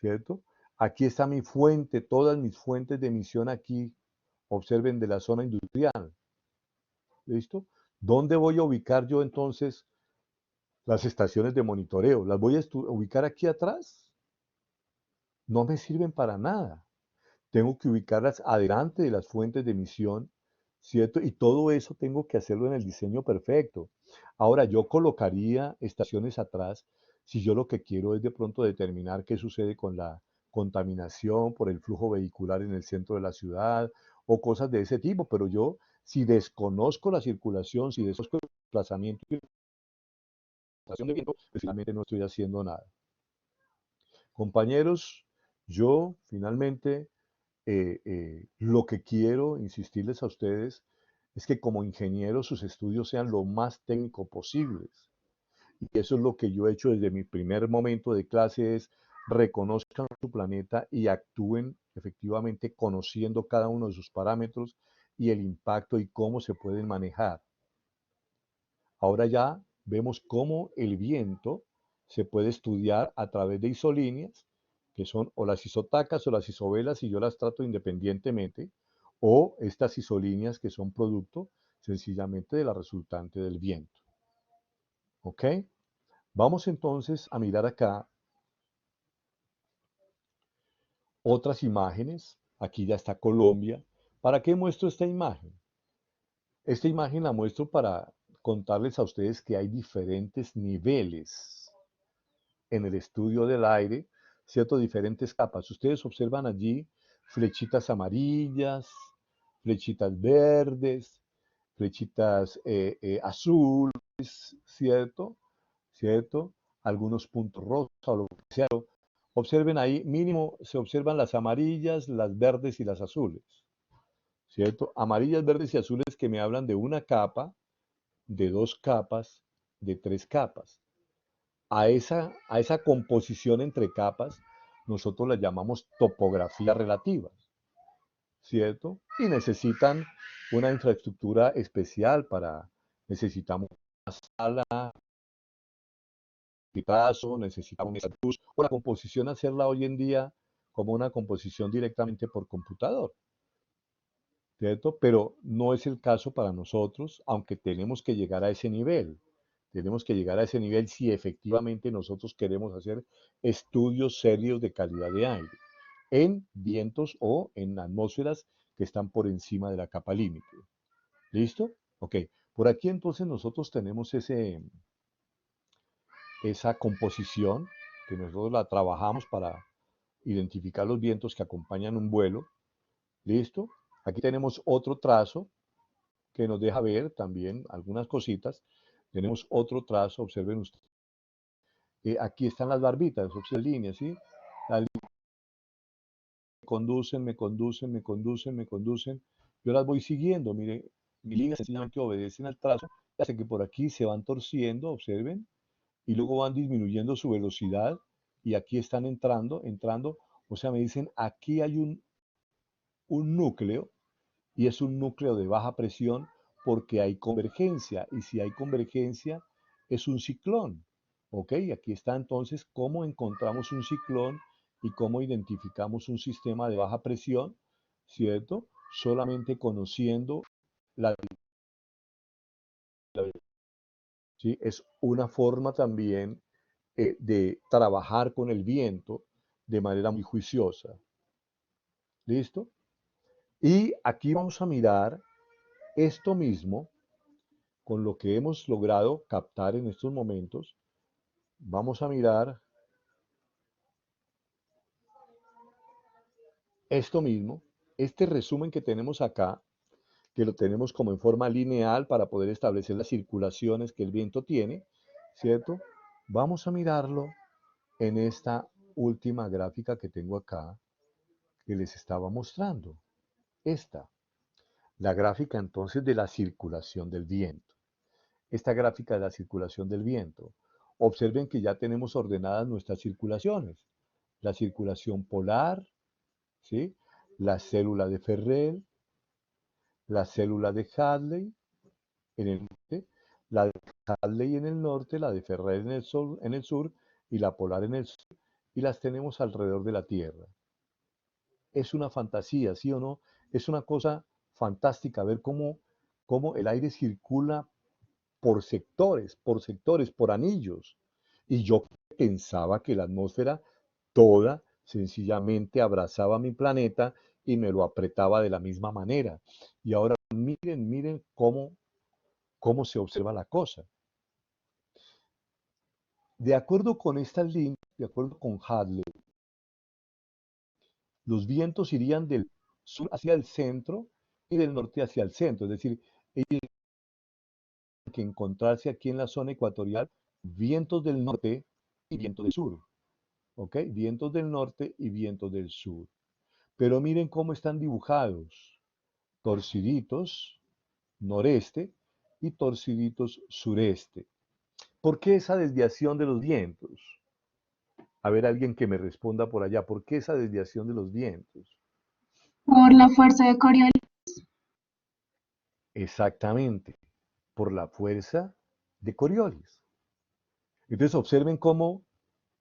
¿cierto? Aquí está mi fuente, todas mis fuentes de emisión aquí, observen de la zona industrial, ¿listo? ¿Dónde voy a ubicar yo entonces las estaciones de monitoreo? ¿Las voy a ubicar aquí atrás? No me sirven para nada. Tengo que ubicarlas adelante de las fuentes de emisión, ¿cierto? Y todo eso tengo que hacerlo en el diseño perfecto. Ahora, yo colocaría estaciones atrás si yo lo que quiero es de pronto determinar qué sucede con la contaminación por el flujo vehicular en el centro de la ciudad o cosas de ese tipo, pero yo si desconozco la circulación, si desconozco el desplazamiento y la de viento, pues finalmente no estoy haciendo nada. Compañeros, yo finalmente lo que quiero insistirles a ustedes es que como ingenieros sus estudios sean lo más técnicos posibles y eso es lo que yo he hecho desde mi primer momento de clase, es reconozcan su planeta y actúen efectivamente conociendo cada uno de sus parámetros y el impacto y cómo se pueden manejar. Ahora ya vemos cómo el viento se puede estudiar a través de isolíneas, que son o las isotacas o las isovelas, y yo las trato independientemente, o estas isolíneas que son producto sencillamente de la resultante del viento. ¿Ok? Vamos entonces a mirar acá otras imágenes. Aquí ya está Colombia. ¿Para qué muestro esta imagen? Esta imagen la muestro para contarles a ustedes que hay diferentes niveles en el estudio del aire, ¿cierto? Diferentes capas. Ustedes observan allí flechitas amarillas, flechitas verdes, flechitas azules, ¿cierto? ¿Cierto? Algunos puntos rojos o lo que sea. Observen ahí, mínimo se observan las amarillas, las verdes y las azules, ¿cierto? Amarillas, verdes y azules que me hablan de una capa, de dos capas, de tres capas. A esa composición entre capas, nosotros la llamamos topografías relativas, ¿cierto? Y necesitan una infraestructura especial necesitamos una sala, necesitamos un estatus, o la composición hacerla hoy en día como una composición directamente por computador, ¿cierto? Pero no es el caso para nosotros, aunque tenemos que llegar a ese nivel. Tenemos que llegar a ese nivel si efectivamente nosotros queremos hacer estudios serios de calidad de aire en vientos o en atmósferas que están por encima de la capa límite. ¿Listo? Ok. Por aquí entonces nosotros tenemos esa composición que nosotros la trabajamos para identificar los vientos que acompañan un vuelo. ¿Listo? Aquí tenemos otro trazo que nos deja ver también algunas cositas. Tenemos otro trazo, observen ustedes. Aquí están las barbitas, observen líneas, ¿sí? Las líneas me conducen, me conducen, me conducen, me conducen. Yo las voy siguiendo, mire, mis líneas sencillamente obedecen al trazo, hace que por aquí se van torciendo, observen, y luego van disminuyendo su velocidad, y aquí están entrando, entrando, o sea, me dicen, aquí hay un núcleo, y es un núcleo de baja presión porque hay convergencia, y si hay convergencia es un ciclón. ¿Ok? Aquí está entonces cómo encontramos un ciclón y cómo identificamos un sistema de baja presión, ¿cierto? Solamente conociendo la... ¿Sí? Es una forma también de trabajar con el viento de manera muy juiciosa. ¿Listo? Y aquí vamos a mirar esto mismo con lo que hemos logrado captar en estos momentos. Vamos a mirar esto mismo, este resumen que tenemos acá, que lo tenemos como en forma lineal para poder establecer las circulaciones que el viento tiene, ¿cierto? Vamos a mirarlo en esta última gráfica que tengo acá, que les estaba mostrando. Esta, la gráfica entonces de la circulación del viento. Esta gráfica de la circulación del viento. Observen que ya tenemos ordenadas nuestras circulaciones. La circulación polar, ¿sí? La célula de Ferrel, la célula de Hadley en el norte, la de Hadley en el norte, la de Ferrel en el sur y la polar en el sur, y las tenemos alrededor de la Tierra. Es una fantasía, ¿sí o no? Es una cosa fantástica ver cómo el aire circula por sectores, por anillos. Y yo pensaba que la atmósfera toda sencillamente abrazaba mi planeta y me lo apretaba de la misma manera. Y ahora miren, miren cómo se observa la cosa. De acuerdo con estas líneas, de acuerdo con Hadley, los vientos irían del sur hacia el centro y del norte hacia el centro. Es decir, ellos tienen que encontrarse aquí en la zona ecuatorial vientos del norte y vientos del sur. ¿Ok? Vientos del norte y vientos del sur. Pero miren cómo están dibujados. Torciditos noreste y torciditos sureste. ¿Por qué esa desviación de los vientos? A ver, alguien que me responda por allá, ¿por qué esa desviación de los vientos? Por la fuerza de Coriolis. Exactamente, por la fuerza de Coriolis. Entonces observen cómo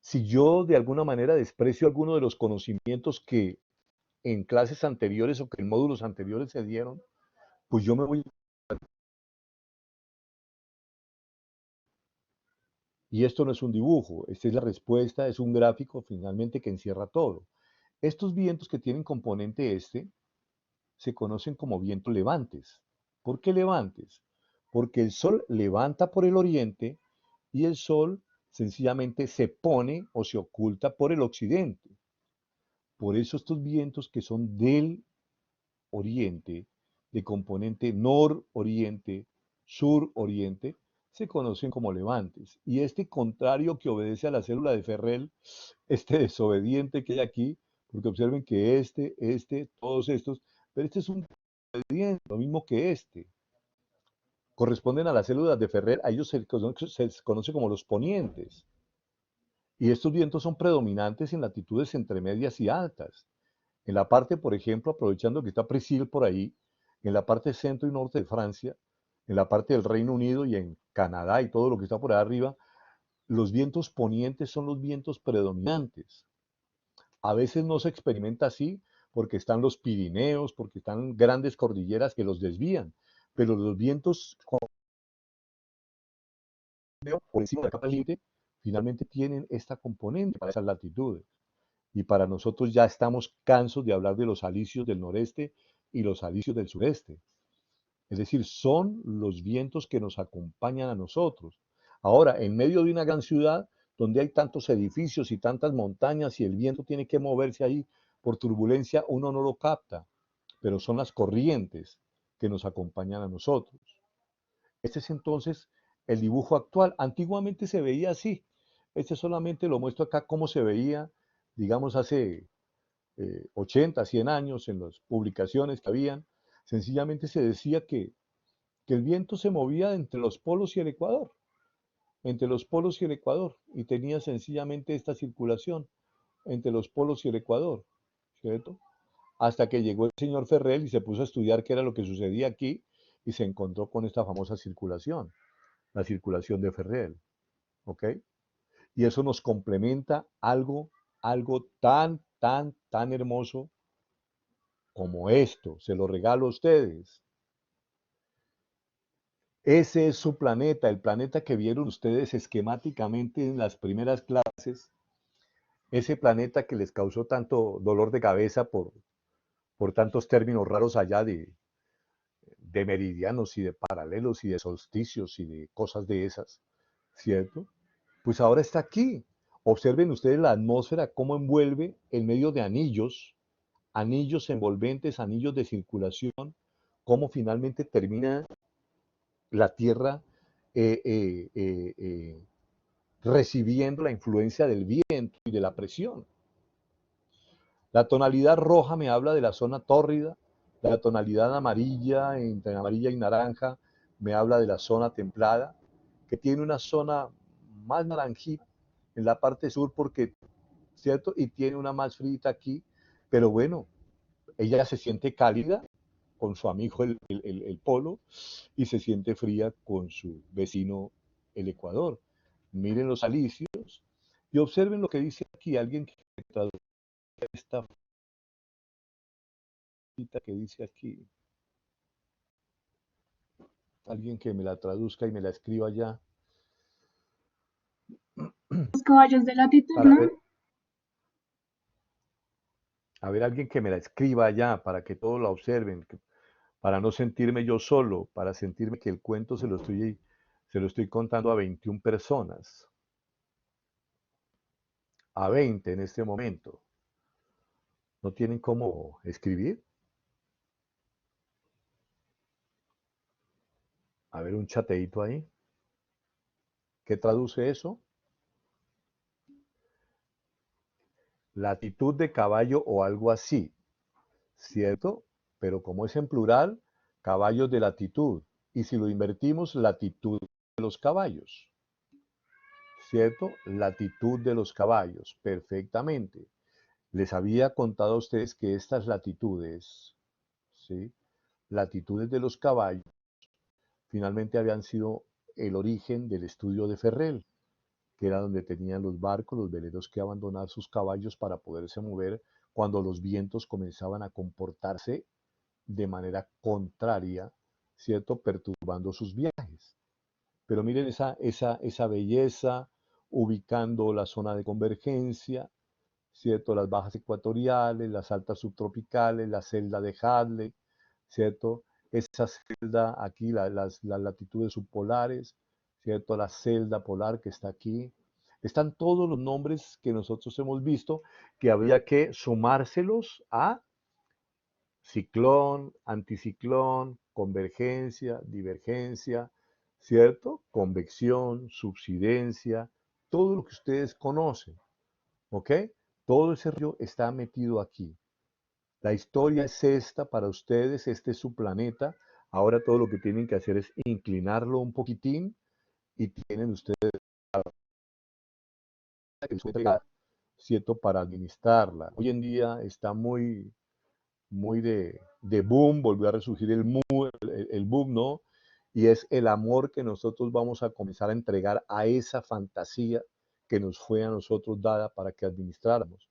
si yo de alguna manera desprecio alguno de los conocimientos que en clases anteriores o que en módulos anteriores se dieron, pues yo me voy. Y esto no es un dibujo, esta es la respuesta, es un gráfico finalmente que encierra todo. Estos vientos que tienen componente este se conocen como vientos levantes. ¿Por qué levantes? Porque el sol levanta por el oriente y el sol sencillamente se pone o se oculta por el occidente. Por eso estos vientos que son del oriente, de componente nororiente, suroriente, se conocen como levantes. Y este contrario que obedece a la célula de Ferrel, este desobediente que hay aquí, porque observen que todos estos, pero este es un desobediente, lo mismo que este. Corresponden a las células de Ferrel, a ellos se conoce como los ponientes. Y estos vientos son predominantes en latitudes entre medias y altas. En la parte, por ejemplo, aprovechando que está Presil por ahí, en la parte centro y norte de Francia, en la parte del Reino Unido y en Canadá y todo lo que está por ahí arriba, los vientos ponientes son los vientos predominantes. A veces no se experimenta así porque están los Pirineos, porque están grandes cordilleras que los desvían, pero los vientos por encima de la capa límite finalmente tienen esta componente para esas latitudes. Y para nosotros ya estamos cansos de hablar de los alisios del noreste y los alisios del sureste. Es decir, son los vientos que nos acompañan a nosotros. Ahora, en medio de una gran ciudad donde hay tantos edificios y tantas montañas y el viento tiene que moverse ahí por turbulencia, uno no lo capta, pero son las corrientes que nos acompañan a nosotros. Este es entonces el dibujo actual. Antiguamente se veía así. Este solamente lo muestro acá cómo se veía, digamos, hace 80, 100 años en las publicaciones que habían. Sencillamente se decía que el viento se movía entre los polos y el ecuador, entre los polos y el ecuador, y tenía sencillamente esta circulación entre los polos y el ecuador, ¿cierto? Hasta que llegó el señor Ferrel y se puso a estudiar qué era lo que sucedía aquí y se encontró con esta famosa circulación, la circulación de Ferrel, ¿ok? Y eso nos complementa algo tan hermoso como esto. Se lo regalo a ustedes. Ese es su planeta, el planeta que vieron ustedes esquemáticamente en las primeras clases, ese planeta que les causó tanto dolor de cabeza por tantos términos raros allá de meridianos y de paralelos y de solsticios y de cosas de esas, ¿cierto? Pues ahora está aquí. Observen ustedes la atmósfera, cómo envuelve en medio de anillos, anillos envolventes, anillos de circulación, cómo finalmente termina la Tierra eh, eh, eh, eh, recibiendo la influencia del viento y de la presión. La tonalidad roja me habla de la zona tórrida, la tonalidad amarilla, entre amarilla y naranja, me habla de la zona templada, que tiene una zona más naranjita en la parte sur porque, ¿cierto? Y tiene una más frita aquí, pero bueno, ella se siente cálida con su amigo el polo y se siente fría con su vecino el Ecuador. Miren los alisios y observen lo que dice aquí alguien que traduzca esta cita que dice aquí. Alguien que me la traduzca y me la escriba ya. Los caballos de latitud, Para ¿no? ver, a ver, alguien que me la escriba ya para que todos la observen, para no sentirme yo solo, para sentirme que el cuento se lo estoy contando a 21 personas, a 20 en este momento. ¿No tienen cómo escribir? A ver, un chateíto ahí. ¿Qué traduce eso? Latitud de caballo o algo así, ¿cierto? Pero como es en plural, caballos de latitud. Y si lo invertimos, latitud de los caballos. ¿cierto? Latitud de los caballos, perfectamente. Les había contado a ustedes que estas latitudes, ¿sí? Latitudes de los caballos, finalmente habían sido el origen del estudio de Ferrel, que era donde tenían los barcos, los veleros que abandonar sus caballos para poderse mover cuando los vientos comenzaban a comportarse de manera contraria, ¿cierto? Perturbando sus viajes. Pero miren esa belleza, ubicando la zona de convergencia, ¿cierto? Las bajas ecuatoriales, las altas subtropicales, la celda de Hadley, ¿cierto? Esa celda aquí, las latitudes subpolares, ¿cierto? La celda polar que está aquí. Están todos los nombres que nosotros hemos visto que había que sumárselos a ciclón, anticiclón, convergencia, divergencia, ¿cierto? Convección, subsidencia, todo lo que ustedes conocen, ¿ok? Todo ese río está metido aquí. La historia es esta para ustedes, este es su planeta. Ahora todo lo que tienen que hacer es inclinarlo un poquitín y tienen ustedes que les entregar, ¿cierto? Para administrarla. Hoy en día está muy de boom, volvió a resurgir el boom, ¿no? Y es el amor que nosotros vamos a comenzar a entregar a esa fantasía que nos fue a nosotros dada para que administráramos,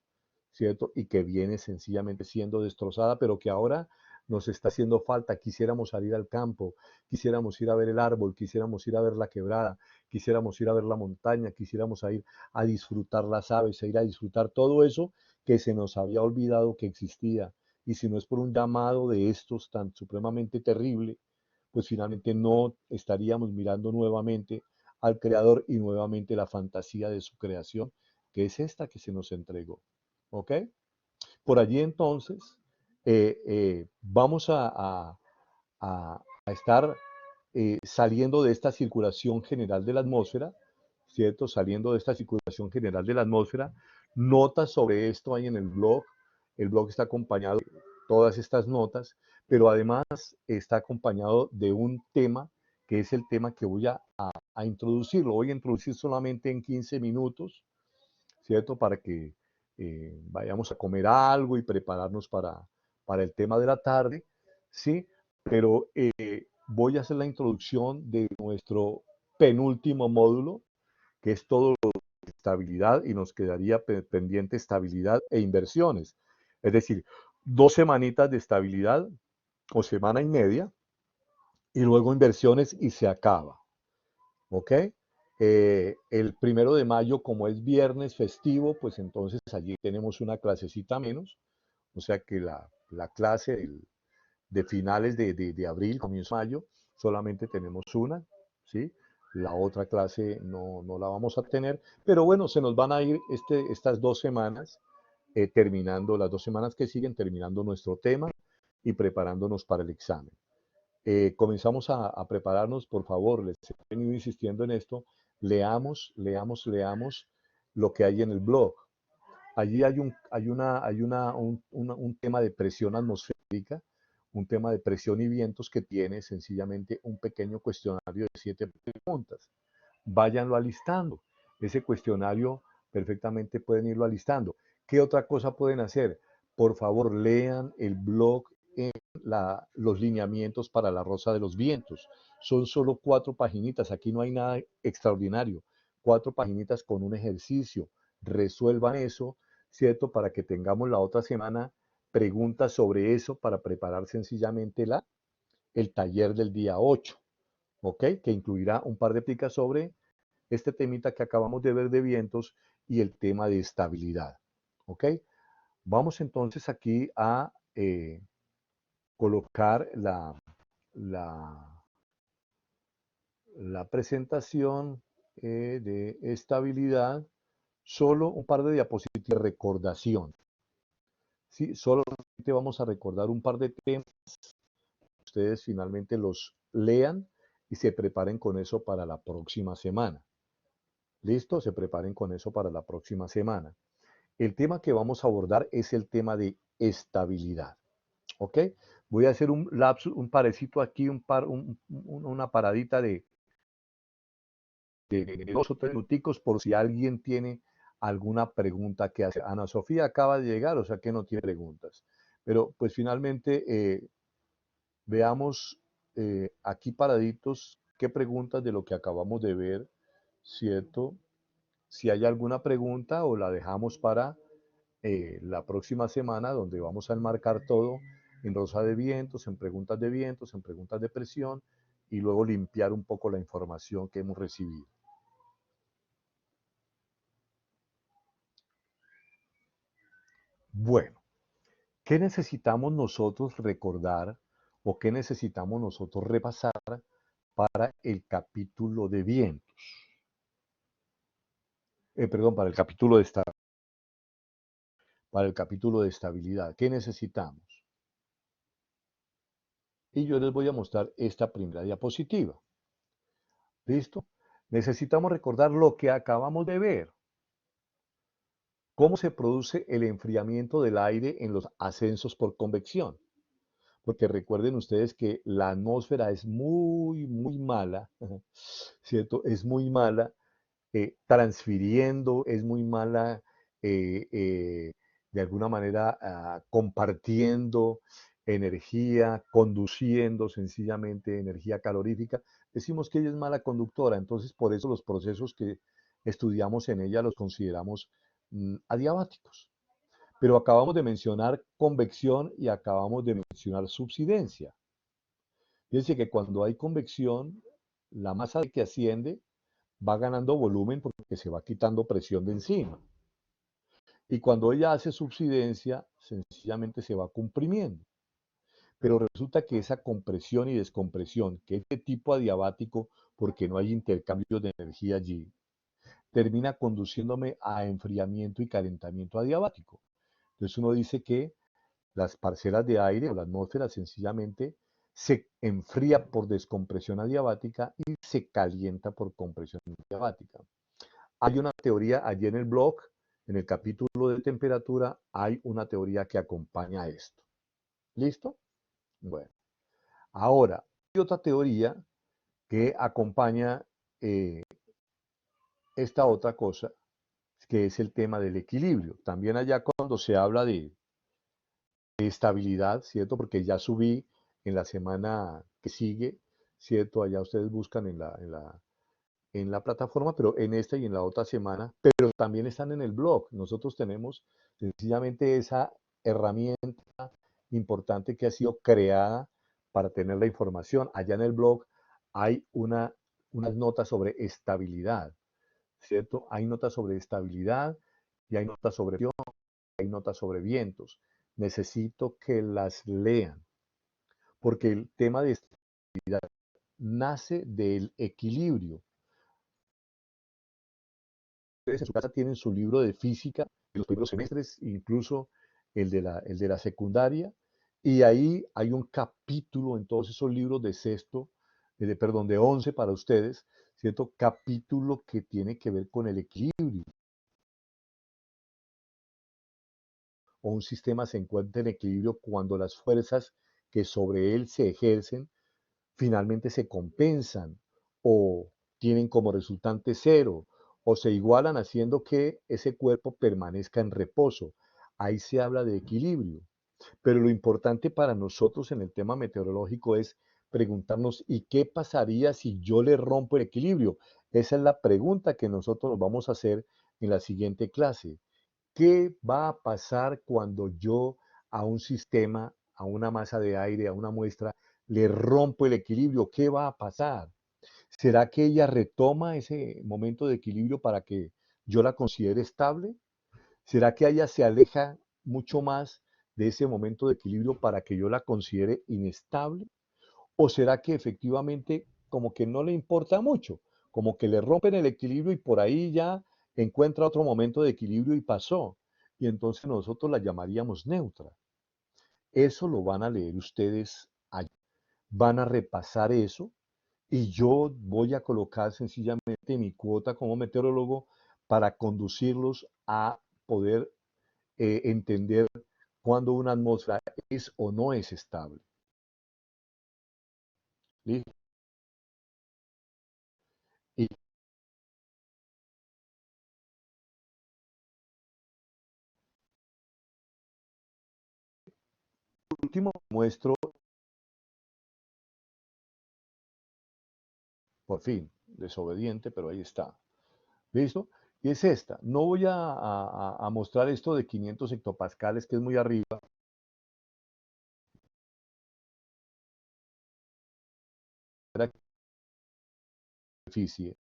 ¿cierto? Y que viene sencillamente siendo destrozada, pero que ahora nos está haciendo falta. Quisiéramos salir al campo, quisiéramos ir a ver el árbol, quisiéramos ir a ver la quebrada, quisiéramos ir a ver la montaña, quisiéramos ir a disfrutar las aves, a ir a disfrutar todo eso que se nos había olvidado que existía. Y si no es por un llamado de estos tan supremamente terrible, pues finalmente no estaríamos mirando nuevamente al Creador y nuevamente la fantasía de su creación, que es esta que se nos entregó. ¿Ok? Por allí entonces vamos a estar saliendo de esta circulación general de la atmósfera, ¿cierto? Saliendo de esta circulación general de la atmósfera. Notas sobre esto hay en el blog. El blog está acompañado de todas estas notas, pero además está acompañado de un tema que es el tema que voy a introducir. Lo voy a introducir solamente en 15 minutos, ¿cierto? Para que vayamos a comer algo y prepararnos para el tema de la tarde, ¿sí? Pero voy a hacer la introducción de nuestro penúltimo módulo, que es todo lo de estabilidad, y nos quedaría pendiente estabilidad e inversiones. Es decir, 2 semanitas de estabilidad o semana y media, y luego inversiones y se acaba. ¿Ok? El 1 de mayo, como es viernes festivo, pues entonces allí tenemos una clasecita menos, o sea que la clase de finales de abril, comienzo de mayo, solamente tenemos una, ¿sí? La otra clase no la vamos a tener, pero bueno, se nos van a ir estas 2 semanas, terminando, las 2 semanas que siguen, terminando nuestro tema y preparándonos para el examen. Comenzamos a prepararnos, por favor, les he venido insistiendo en esto, leamos lo que hay en el blog. Allí hay un tema de presión atmosférica, un tema de presión y vientos que tiene sencillamente un pequeño cuestionario de 7 preguntas. Váyanlo alistando. Ese cuestionario perfectamente pueden irlo alistando. ¿Qué otra cosa pueden hacer? Por favor, lean el blog en los lineamientos para la Rosa de los Vientos. Son solo 4 paginitas, aquí no hay nada extraordinario. 4 paginitas con un ejercicio. Resuelvan eso, ¿cierto? Para que tengamos la otra semana preguntas sobre eso para preparar sencillamente el taller del día 8, ¿ok? Que incluirá un par de plicas sobre este temita que acabamos de ver de vientos y el tema de estabilidad, ¿ok? Vamos entonces aquí a colocar la presentación de estabilidad, solo un par de diapositivas de recordación. Sí, solamente vamos a recordar un par de temas, ustedes finalmente los lean y se preparen con eso para la próxima semana. ¿Listo? Se preparen con eso para la próxima semana. El tema que vamos a abordar es el tema de estabilidad. ¿Ok? Voy a hacer un lapsus, un parecito aquí, una paradita de de 2 o 3 minuticos por si alguien tiene alguna pregunta que hacer. Ana Sofía acaba de llegar, o sea que no tiene preguntas. Pero pues finalmente veamos aquí paraditos qué preguntas de lo que acabamos de ver, ¿cierto? Si hay alguna pregunta o la dejamos para la próxima semana, donde vamos a enmarcar todo en rosa de vientos, en preguntas de vientos, en preguntas de presión, y luego limpiar un poco la información que hemos recibido. Bueno, ¿qué necesitamos nosotros recordar o qué necesitamos nosotros repasar para el capítulo de vientos? Perdón, para el capítulo de estabilidad. ¿Qué necesitamos? Y yo les voy a mostrar esta primera diapositiva. ¿Listo? Necesitamos recordar lo que acabamos de ver. ¿Cómo se produce el enfriamiento del aire en los ascensos por convección? Porque recuerden ustedes que la atmósfera es muy, muy mala, ¿cierto? Es muy mala transfiriendo, es muy mala eh, eh, de alguna manera compartiendo energía, conduciendo sencillamente energía calorífica. Decimos que ella es mala conductora, entonces por eso los procesos que estudiamos en ella los consideramos adiabáticos. Pero acabamos de mencionar convección y acabamos de mencionar subsidencia. Fíjense que cuando hay convección, la masa que asciende va ganando volumen porque se va quitando presión de encima. Y cuando ella hace subsidencia, sencillamente se va comprimiendo. Pero resulta que esa compresión y descompresión, que es de tipo adiabático porque no hay intercambio de energía allí, termina conduciéndome a enfriamiento y calentamiento adiabático. Entonces uno dice que las parcelas de aire o la atmósfera sencillamente se enfría por descompresión adiabática y se calienta por compresión adiabática. Hay una teoría allí en el blog, en el capítulo de temperatura, hay una teoría que acompaña esto. ¿Listo? Bueno, ahora, hay otra teoría que acompaña esta otra cosa, que es el tema del equilibrio. También allá cuando se habla de estabilidad, ¿cierto? Porque ya subí en la semana que sigue, ¿cierto? Allá ustedes buscan en la plataforma, pero en esta y en la otra semana, pero también están en el blog. Nosotros tenemos sencillamente esa herramienta importante que ha sido creada para tener la información. Allá en el blog hay unas notas sobre estabilidad, ¿cierto? Hay notas sobre estabilidad y hay notas sobre presión, hay notas sobre vientos. Necesito que las lean, porque el tema de estabilidad nace del equilibrio. Ustedes en su casa tienen su libro de física de los primeros semestres, incluso el de la secundaria, y ahí hay un capítulo en todos esos libros de sexto, perdón, de 11 para ustedes, ¿cierto? Capítulo que tiene que ver con el equilibrio. O un sistema se encuentra en equilibrio cuando las fuerzas que sobre él se ejercen finalmente se compensan o tienen como resultante cero o se igualan haciendo que ese cuerpo permanezca en reposo. Ahí se habla de equilibrio. Pero lo importante para nosotros en el tema meteorológico es preguntarnos, ¿y qué pasaría si yo le rompo el equilibrio? Esa es la pregunta que nosotros vamos a hacer en la siguiente clase. ¿Qué va a pasar cuando yo a un sistema, a una masa de aire, a una muestra, le rompo el equilibrio? ¿Qué va a pasar? ¿Será que ella retoma ese momento de equilibrio para que yo la considere estable? ¿Será que ella se aleja mucho más de ese momento de equilibrio para que yo la considere inestable? ¿O será que efectivamente como que no le importa mucho? Como que le rompen el equilibrio y por ahí ya encuentra otro momento de equilibrio y pasó. Y entonces nosotros la llamaríamos neutra. Eso lo van a leer ustedes allá. Van a repasar eso y yo voy a colocar sencillamente mi cuota como meteorólogo para conducirlos a poder entender cuándo una atmósfera es o no es estable. ¿Listo? Y último muestro, por fin, desobediente, pero ahí está. ¿Listo? Y es esta. No voy a mostrar esto de 500 hectopascales, que es muy arriba. Superficie.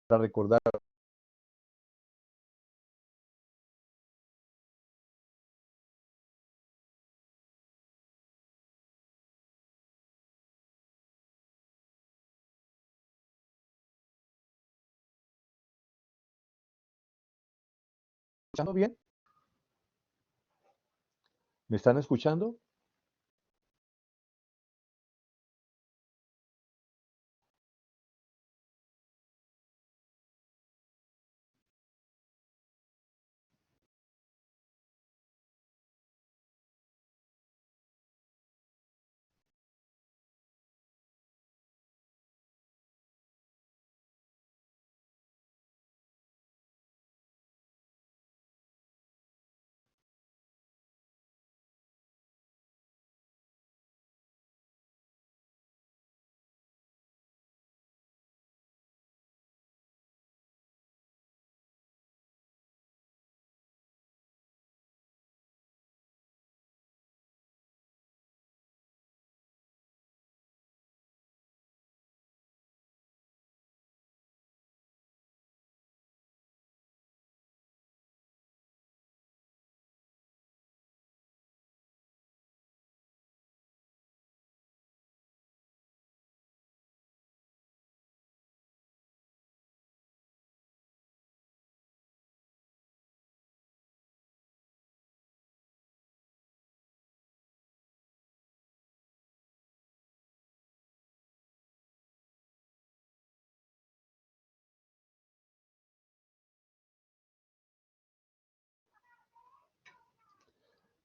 Para recordar, ¿escuchando bien? ¿Me están escuchando?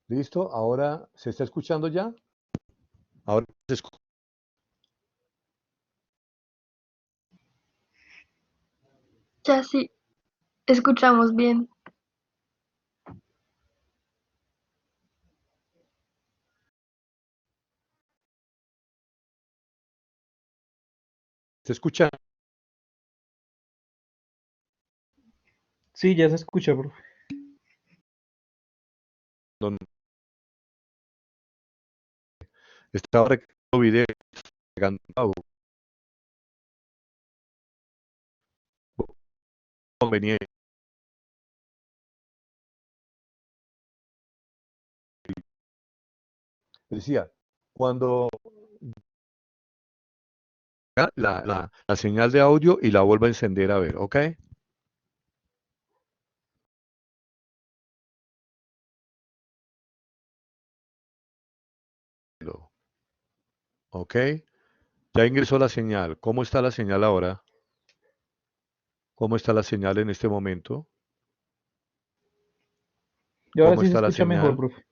¿Listo? Ahora, ¿se está escuchando ya? Ahora se escucha. Ya sí, escuchamos bien. ¿Se escucha? Sí, ya se escucha, profe. Estaba recargando video, cargando audio, conveniente. Decía, cuando la señal de audio y la vuelva a encender, a ver, ¿ok? ¿Ok? Ya ingresó la señal. ¿Cómo está la señal ahora? ¿Cómo está la señal en este momento? Y ahora ¿Cómo sí se está la escucha mejor, señal? profe.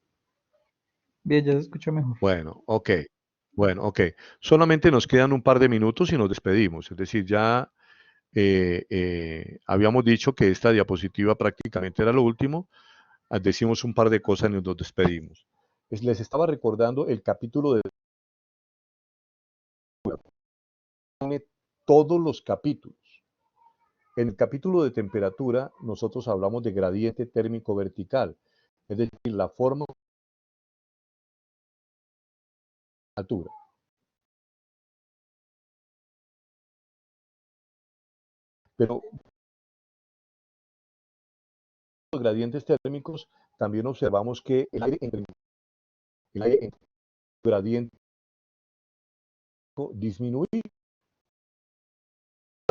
Bien, ya se escucha mejor. Bueno, ok. Bueno, ok. Solamente nos quedan un par de minutos y nos despedimos. Es decir, ya habíamos dicho que esta diapositiva prácticamente era lo último. Decimos un par de cosas y nos despedimos. Les estaba recordando el capítulo de todos los capítulos. En el capítulo de temperatura, nosotros hablamos de gradiente térmico vertical, es decir, la forma de altura. Pero los gradientes térmicos también observamos que el aire en gradiente disminuye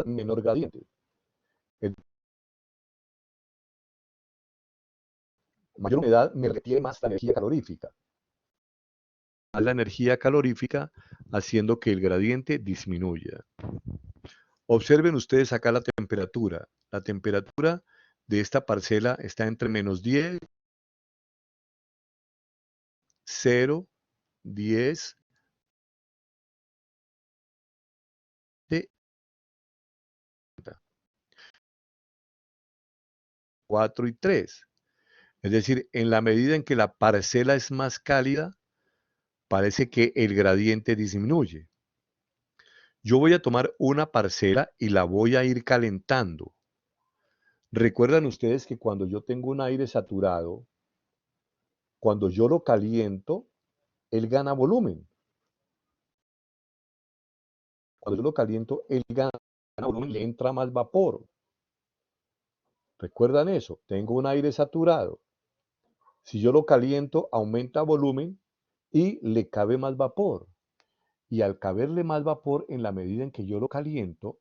menor gradiente. El mayor humedad me retiene más la energía calorífica. la energía calorífica, haciendo que el gradiente disminuya. Observen ustedes acá la temperatura. La temperatura de esta parcela está entre -10, 0, 10, 4 y 3. Es decir, en la medida en que la parcela es más cálida, parece que el gradiente disminuye. Yo voy a tomar una parcela y la voy a ir calentando. Recuerdan ustedes que cuando yo tengo un aire saturado, cuando yo lo caliento, él gana volumen. Cuando yo lo caliento, él gana volumen, le entra más vapor. ¿Recuerdan eso? Tengo un aire saturado. Si yo lo caliento, aumenta volumen y le cabe más vapor. Y al caberle más vapor en la medida en que yo lo caliento,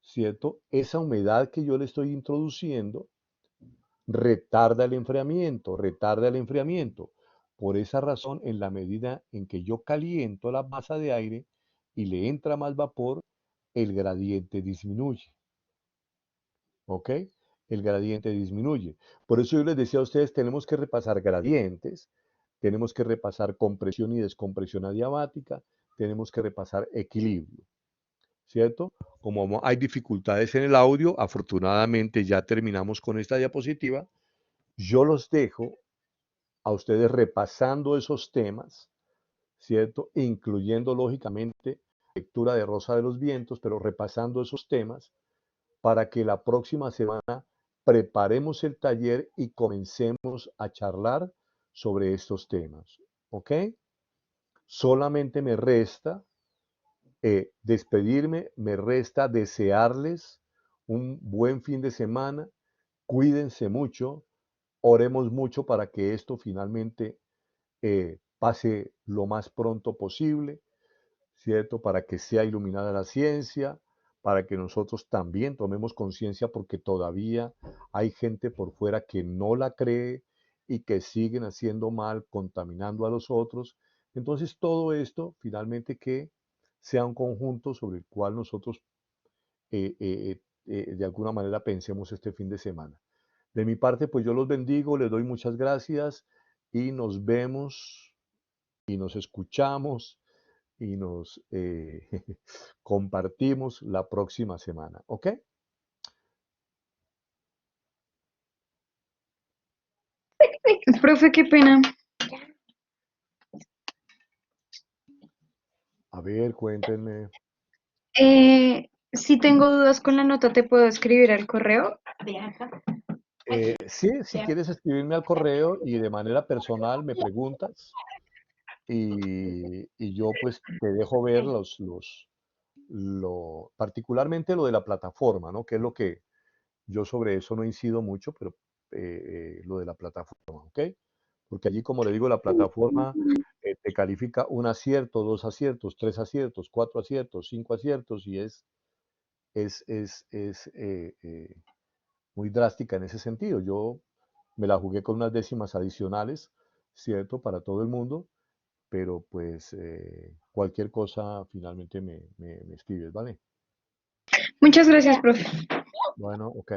¿cierto? Esa humedad que yo le estoy introduciendo retarda el enfriamiento, retarda el enfriamiento. Por esa razón, en la medida en que yo caliento la masa de aire y le entra más vapor, el gradiente disminuye. ¿Ok? El gradiente disminuye. Por eso yo les decía a ustedes, tenemos que repasar gradientes, tenemos que repasar compresión y descompresión adiabática, tenemos que repasar equilibrio, ¿cierto? Como hay dificultades en el audio, afortunadamente ya terminamos con esta diapositiva. Yo los dejo a ustedes repasando esos temas, ¿cierto? Incluyendo, lógicamente, lectura de Rosa de los Vientos, pero repasando esos temas para que la próxima semana preparemos el taller y comencemos a charlar sobre estos temas, ¿ok? Solamente me resta despedirme, me resta desearles un buen fin de semana, cuídense mucho, oremos mucho para que esto finalmente pase lo más pronto posible, ¿cierto? Para que sea iluminada la ciencia, para que nosotros también tomemos conciencia porque todavía hay gente por fuera que no la cree y que siguen haciendo mal, contaminando a los otros. Entonces todo esto finalmente que sea un conjunto sobre el cual nosotros de alguna manera pensemos este fin de semana. De mi parte, pues yo los bendigo, les doy muchas gracias y nos vemos y nos escuchamos y nos compartimos la próxima semana. ¿Ok? Profe, qué pena. A ver, cuéntenme. Si tengo dudas con la nota, ¿te puedo escribir al correo? Sí, si quieres escribirme al correo y de manera personal me preguntas y yo pues te dejo ver particularmente lo de la plataforma, ¿no? Que es lo que yo sobre eso no incido mucho, pero lo de la plataforma, ¿ok? Porque allí, como le digo, la plataforma te califica un acierto, dos aciertos, tres aciertos, cuatro aciertos, cinco aciertos y es muy drástica en ese sentido. Yo me la jugué con unas décimas adicionales, ¿cierto? Para todo el mundo, pero pues cualquier cosa finalmente me escribes, ¿vale? Muchas gracias, profe. Bueno, ok.